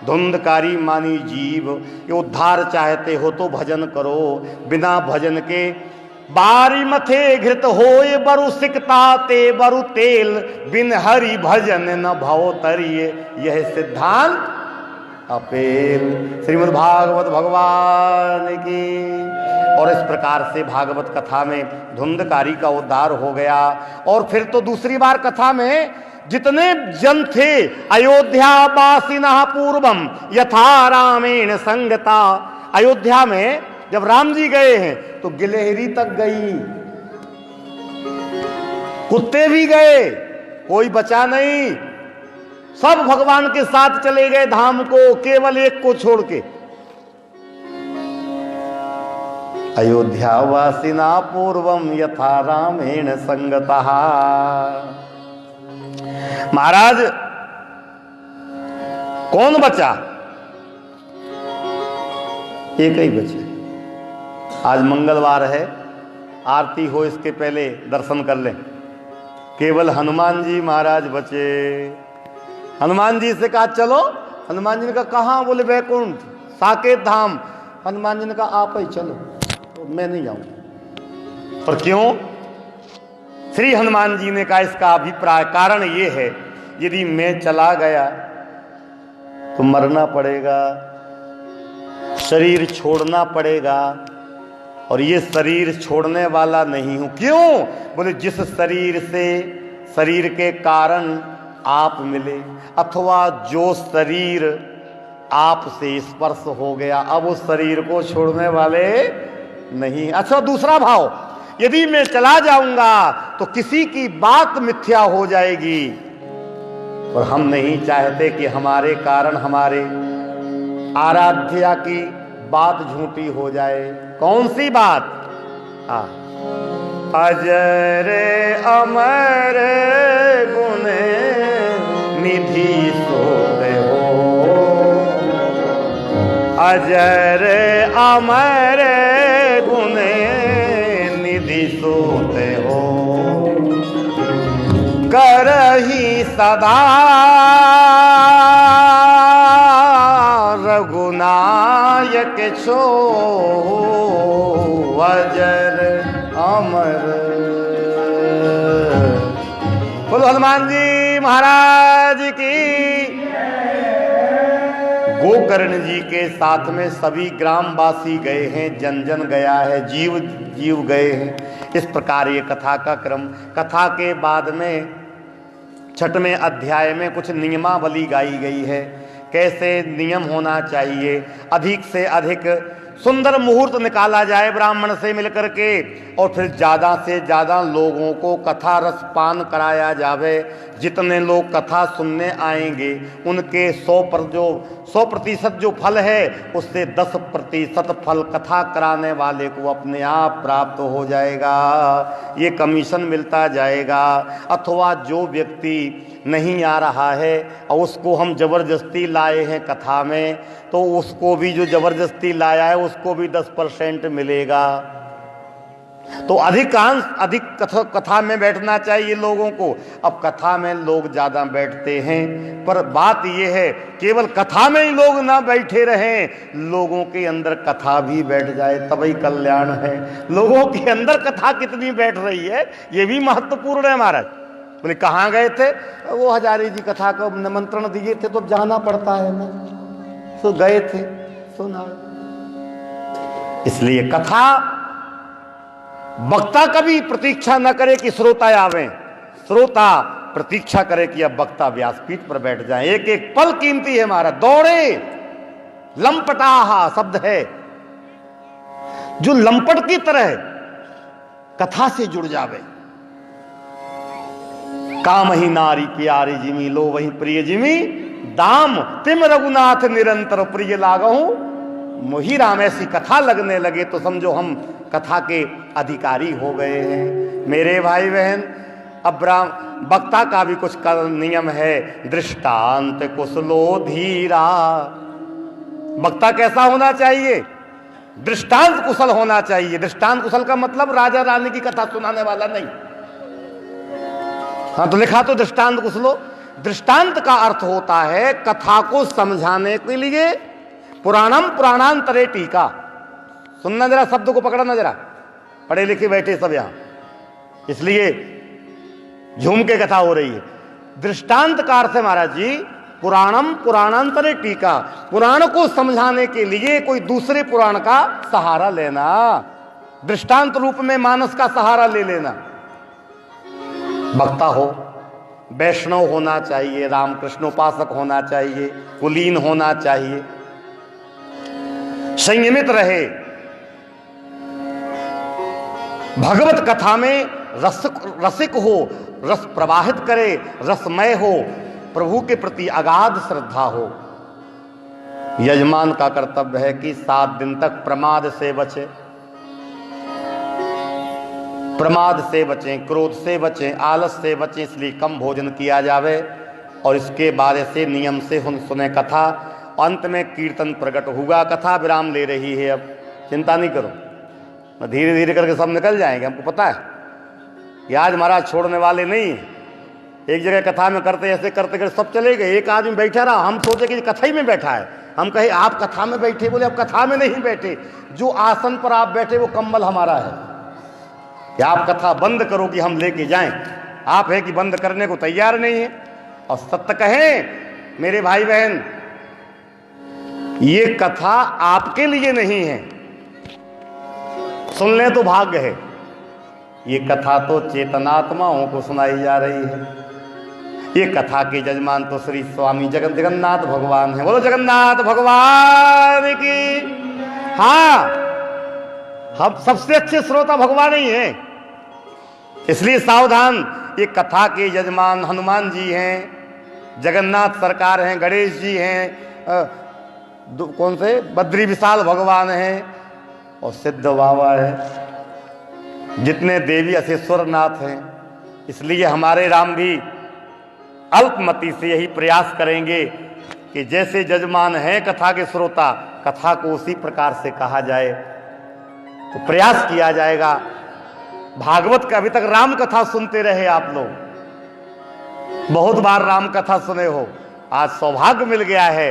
धुंधकारी मानी जीव, ये उद्धार चाहते हो तो भजन करो। बिना भजन के बारी मथे घृत होए बरु सिकता ते बरु तेल। बिन हरि भजन न भव तरिये, यह सिद्धांत अपेल। श्रीमद् भागवत भगवान की। और इस प्रकार से भागवत कथा में धुंधकारी का उद्धार हो गया। और फिर तो दूसरी बार कथा में जितने जन थे, अयोध्या वासिनः पूर्वम यथा रामेण संगता। अयोध्या में जब राम जी गए हैं तो गिलहरी तक गई, कुत्ते भी गए, कोई बचा नहीं। सब भगवान के साथ चले गए धाम को, केवल एक को छोड़ के। अयोध्या वासिना पूर्वम यथा रामेण संगतः। महाराज कौन बचा? एक ही बचे। आज मंगलवार है, आरती हो इसके पहले दर्शन कर लें। केवल हनुमान जी महाराज बचे। हनुमान जी से कहा चलो, हनुमान जी ने कहा कहाँ? बोले वैकुंठ साकेत धाम। हनुमान जी ने कहा आप ही चलो। तो मैं नहीं जाऊंगा। पर क्यों? श्री हनुमान जी ने कहा इसका अभिप्राय कारण ये है, यदि मैं चला गया तो मरना पड़ेगा, शरीर छोड़ना पड़ेगा, और ये शरीर छोड़ने वाला नहीं हूं। क्यों? बोले जिस शरीर से शरीर के कारण आप मिले, अथवा जो शरीर आपसे स्पर्श हो गया, अब उस शरीर को छोड़ने वाले नहीं। अच्छा, दूसरा भाव, यदि मैं चला जाऊंगा तो किसी की बात मिथ्या हो जाएगी, और हम नहीं चाहते कि हमारे कारण हमारे आराध्या की बात झूठी हो जाए। कौन सी बात? अजर अमर गुण निधि सोते हो, अजर अमर गुण निधि सोते हो, करही सदा रघुनायक छो, अजर अमर। बोलो हनुमान जी महाराज की। गोकर्ण जी के साथ में सभी ग्रामवासी गए हैं, जन जन गया है, जीव जीव गए हैं। इस प्रकार ये कथा का क्रम। कथा के बाद में 6वें अध्याय में कुछ नियमावली गाई गई है, कैसे नियम होना चाहिए, अधिक से अधिक सुंदर मुहूर्त निकाला जाए ब्राह्मण से मिलकर के, और फिर ज़्यादा से ज़्यादा लोगों को कथा रस पान कराया जावे। जितने लोग कथा सुनने आएंगे उनके 100% जो फल है उससे 10% फल कथा कराने वाले को अपने आप प्राप्त हो जाएगा, ये कमीशन मिलता जाएगा। अथवा जो व्यक्ति नहीं आ रहा है और उसको हम जबरदस्ती लाए हैं कथा में, तो उसको भी, जो जबरदस्ती लाया है उसको भी 10% मिलेगा। तो अधिक कथा में बैठना चाहिए लोगों को। अब कथा में लोग ज़्यादा बैठते हैं, पर बात यह है केवल कथा में ही लोग ना बैठे रहें, लोगों के अंदर कथा भी बैठ जाए तभी कल्याण है। लोगों के अंदर कथा कितनी बैठ रही है ये भी महत्वपूर्ण है महाराज। बोले कहाँ गए थे? वो हजारी जी कथा को निमंत्रण दिए थे तो जाना पड़ता है ना, तो गए थे सुना। इसलिए कथा वक्ता कभी प्रतीक्षा न करे कि श्रोता आवे, श्रोता प्रतीक्षा करे कि अब वक्ता व्यासपीठ पर बैठ जाए। एक एक पल कीमती है महाराज। दौड़े लंपटाहा शब्द है, जो लंपट की तरह कथा से जुड़ जावे। काम ही नारी प्यारी जिमी, लो वही प्रिय जिमी दाम, तिम रघुनाथ निरंतर प्रिय लागहूं मोही राम। ऐसी कथा लगने लगे तो समझो हम कथा के अधिकारी हो गए हैं। मेरे भाई बहन, अब वक्ता का भी कुछ नियम है। दृष्टांत कुशलो धीरा, वक्ता कैसा होना चाहिए? दृष्टांत कुशल होना चाहिए। दृष्टांत कुशल का मतलब राजा रानी की कथा सुनाने वाला नहीं। हाँ, तो लिखा तो दृष्टांत कुशलो। दृष्टांत का अर्थ होता है कथा को समझाने के लिए। पुराणम पुराणांतरे टीका, सुनना जरा, शब्द को पकड़ना जरा, पढ़े लिखे बैठे सब यहां, इसलिए झूम के कथा हो रही है। दृष्टांत का अर्थ है महाराज जी पुराणम पुराणांतरे टीका, पुराण को समझाने के लिए कोई दूसरे पुराण का सहारा लेना, दृष्टांत रूप में मानस का सहारा ले लेना। वक्ता हो, वैष्णव होना चाहिए, रामकृष्ण उपासक होना चाहिए, कुलीन होना चाहिए, संयमित रहे, भगवत कथा में रसिक हो, रस प्रवाहित करे, रसमय हो, प्रभु के प्रति अगाध श्रद्धा हो। यजमान का कर्तव्य है कि 7 दिन तक प्रमाद से बचे, प्रमाद से बचें, क्रोध से बचें, आलस से बचें, इसलिए कम भोजन किया जावे। और इसके बाद से नियम से सुने कथा। अंत में कीर्तन प्रकट हुआ, कथा विराम ले रही है। अब चिंता नहीं करो, धीरे धीरे करके सब निकल जाएंगे। हमको पता है कि आज महाराज छोड़ने वाले नहीं है। एक जगह कथा में करते ऐसे करते करते सब चले गए, एक आदमी बैठा रहा, हम सोचे कि कथा ही में बैठा है, हम कहे आप कथा में बैठे, बोले अब कथा में नहीं बैठे, जो आसन पर आप बैठे वो कंबल हमारा है कि आप कथा बंद करो कि हम लेके जाएं। आप है कि बंद करने को तैयार नहीं है। और सत्य कहें मेरे भाई बहन, ये कथा आपके लिए नहीं है, सुन ले तो भाग्य है। ये कथा तो चेतनात्माओं को सुनाई जा रही है। ये कथा के जजमान तो श्री स्वामी जगन्नाथ भगवान है। बोलो जगन्नाथ भगवान की। हाँ, हम सबसे अच्छे श्रोता भगवान ही हैं, इसलिए सावधान। ये कथा के यजमान हनुमान जी हैं, जगन्नाथ सरकार हैं, गणेश जी हैं, कौन से बद्री विशाल भगवान हैं और सिद्ध बाबा है, जितने देवी अशेश्वर नाथ हैं। इसलिए हमारे राम भी अल्पमति से यही प्रयास करेंगे कि जैसे जजमान हैं कथा के श्रोता, कथा को उसी प्रकार से कहा जाए, तो प्रयास किया जाएगा। भागवत का अभी तक राम कथा सुनते रहे आप लोग, बहुत बार राम कथा सुने हो, आज सौभाग्य मिल गया है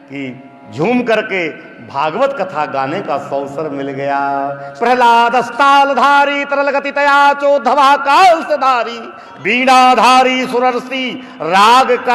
कि झूम करके भागवत कथा गाने का अवसर मिल गया। प्रहलाद अस्तालधारी तरल गति तया चोधवा काल से धारी, बीणाधारी सुरर्षि राग कर